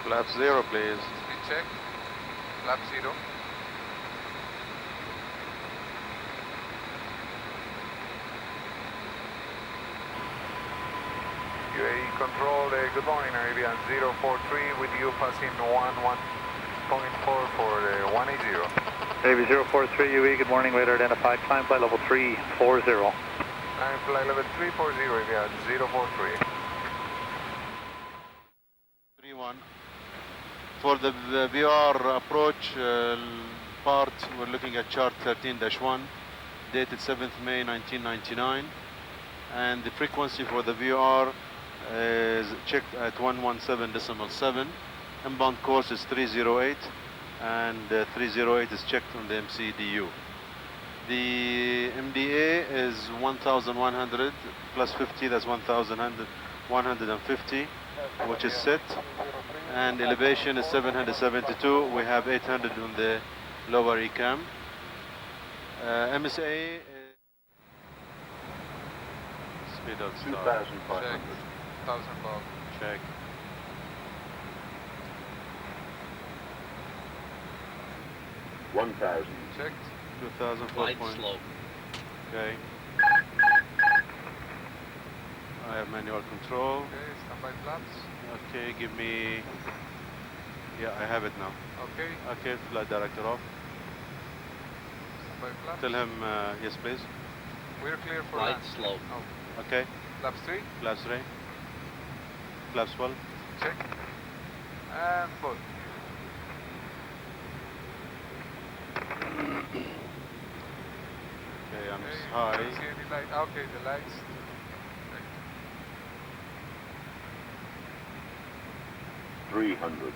Flap 0, please. Speed check. Flap 0. UAE control, good morning, Arabian 043 with you passing 11.4 for 180. Navy 043 UE, good morning, radar identified, climb flight level 340. Climb flight level 340, Arabian 043. 3-1. For the VR approach part, we're looking at chart 13-1, dated 7th May 1999, and the frequency for the VR is checked at 117.7. Inbound course is 308, and 308 is checked on the MCDU. The MDA is 1,100 plus 50, that's 1,150, which is set, and elevation is 772. We have 800 on the lower ECAM. MSA speed of start. 2,500. 1,000 log. Check. Checked. 2,004 Light point. slope. Okay. I have manual control. Okay, standby flaps. Okay, give me. Yeah, I have it now. Okay. Okay, flight director off. Standby flaps. Tell him yes, please. We're clear for Light land. slope. Oh. Okay. Flaps 3. Flaps 3. Flaps 12. Check. And full. Okay, I'm Okay, high. don't see any light. Okay, the lights. Check. 300.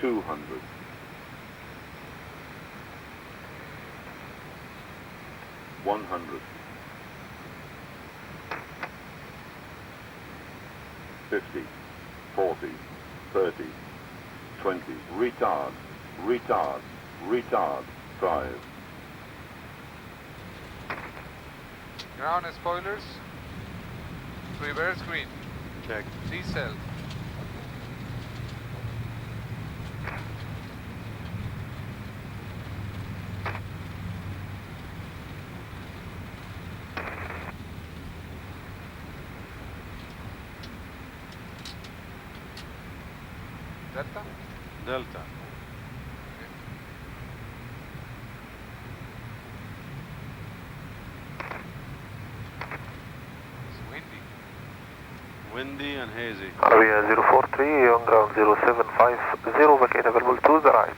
200. 100. 50. 40. 30. 20. Retard. Retard. Retard. 5. Ground spoilers. Reverse green. Check. Diesel. Delta. Delta. It's windy. Windy and hazy. Arabia 043 on ground 0750, vacate available to the right.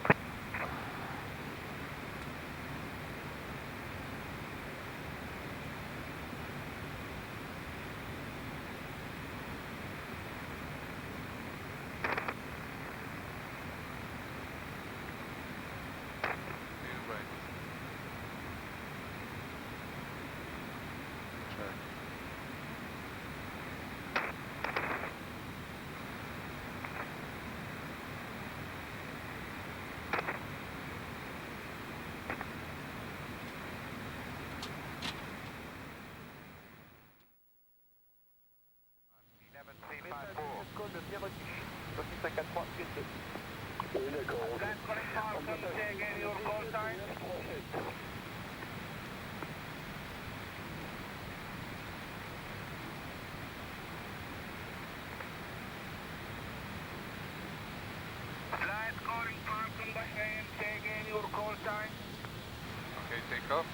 Okay, take off.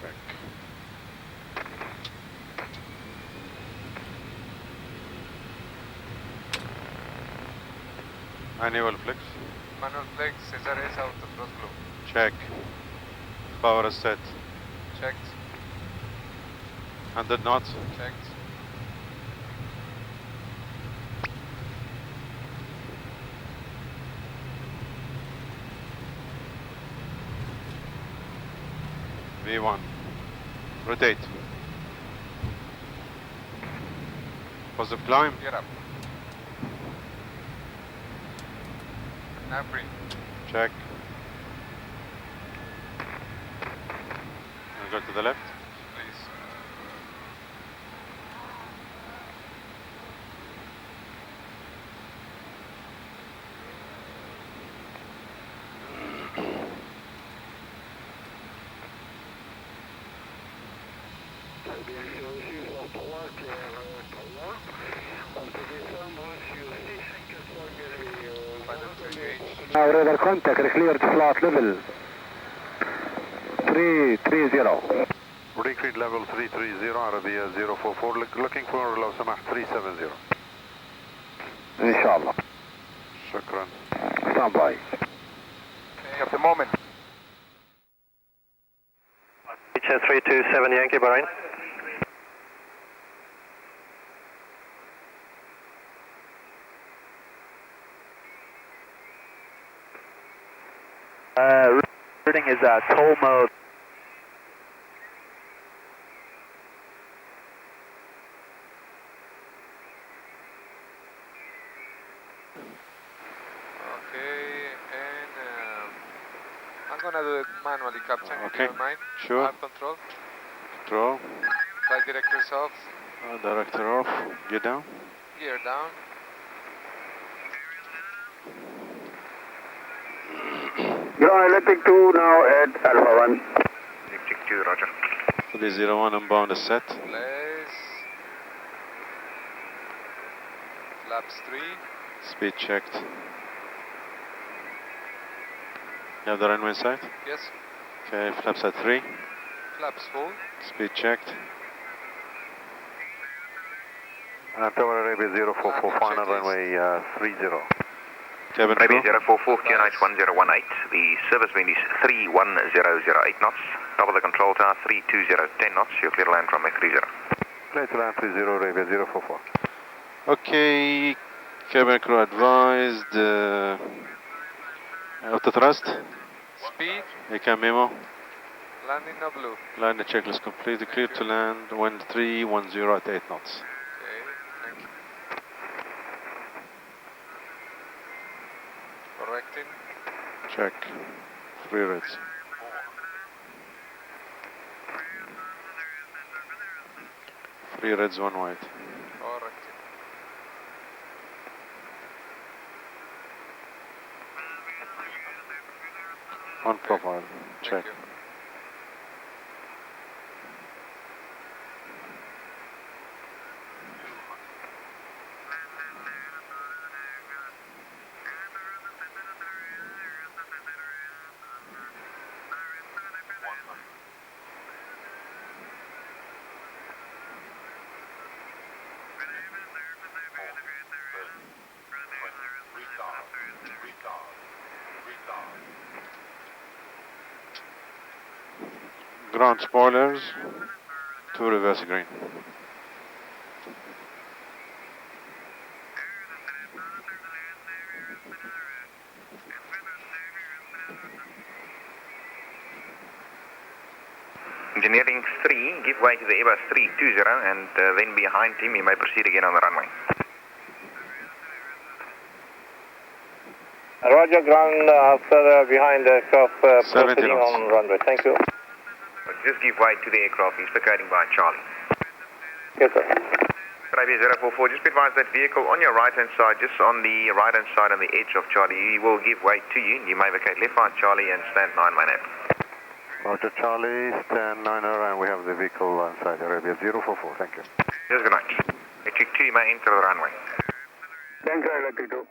Check. Manual flex. Manual flex, Cesar is out of cross blue. Check. Power is set. Checked. 100 knots. Checked. V1. Rotate. Positive climb. Get up. Nav free. Check. I'll go to the left. Please. Now radar contact, cleared slot level 330. Recreate level 330, Arabia 044, looking for لو سمحت 370. إن شاء الله. شكرا. Stand by. At the moment. H327 Yankee Bahrain. Reading is toll mode. Okay, and I'm gonna do it manually, Captain. If Okay, you don't mind. sure. App control. Control. Flight directors off. Director off. Get down. Gear down. Ground electric 2 now at Alpha 1. Electric 2, roger. 301 inbound is set. Place. Flaps 3. Speed checked. You have the runway in sight? Yes. Okay, flaps at 3. Flaps full. Speed checked. Tower Arabia 044, final runway 30. Cabin Arabia crew. 044, QNH 1018. The service wind is 31008 knots. Top of the control tower 32010 knots. You're clear to land runway 30. Clear to land 30, Arabia 044. Okay, cabin crew advised. Auto thrust. Speed. ACAM memo. Landing no blue. Landing checklist complete. Clear to land. Wind 310 at 8 knots. Okay, thank you. Correcting. Check. 3 reds. Three reds, 1 white. Correcting. On profile. Check. Thank you. Ground spoilers. 2 reverse green. Engineering 3, give way to the Airbus 320 and then behind him you may proceed again on the runway. Roger, ground after behind the aircraft proceeding knots. on runway. Thank you. Just give way to the aircraft, he's vacating by Charlie. Yes, sir. Arabia 044, just be advised that vehicle on your right-hand side, just on the right-hand side on the edge of Charlie, he will give way to you. You may vacate left right Charlie and stand 9 man. Roger Charlie, stand 9er, and we have the vehicle on side Arabia 044, thank you. Yes, good night. Electric 2, you may enter the runway. Thank you, Electric 2.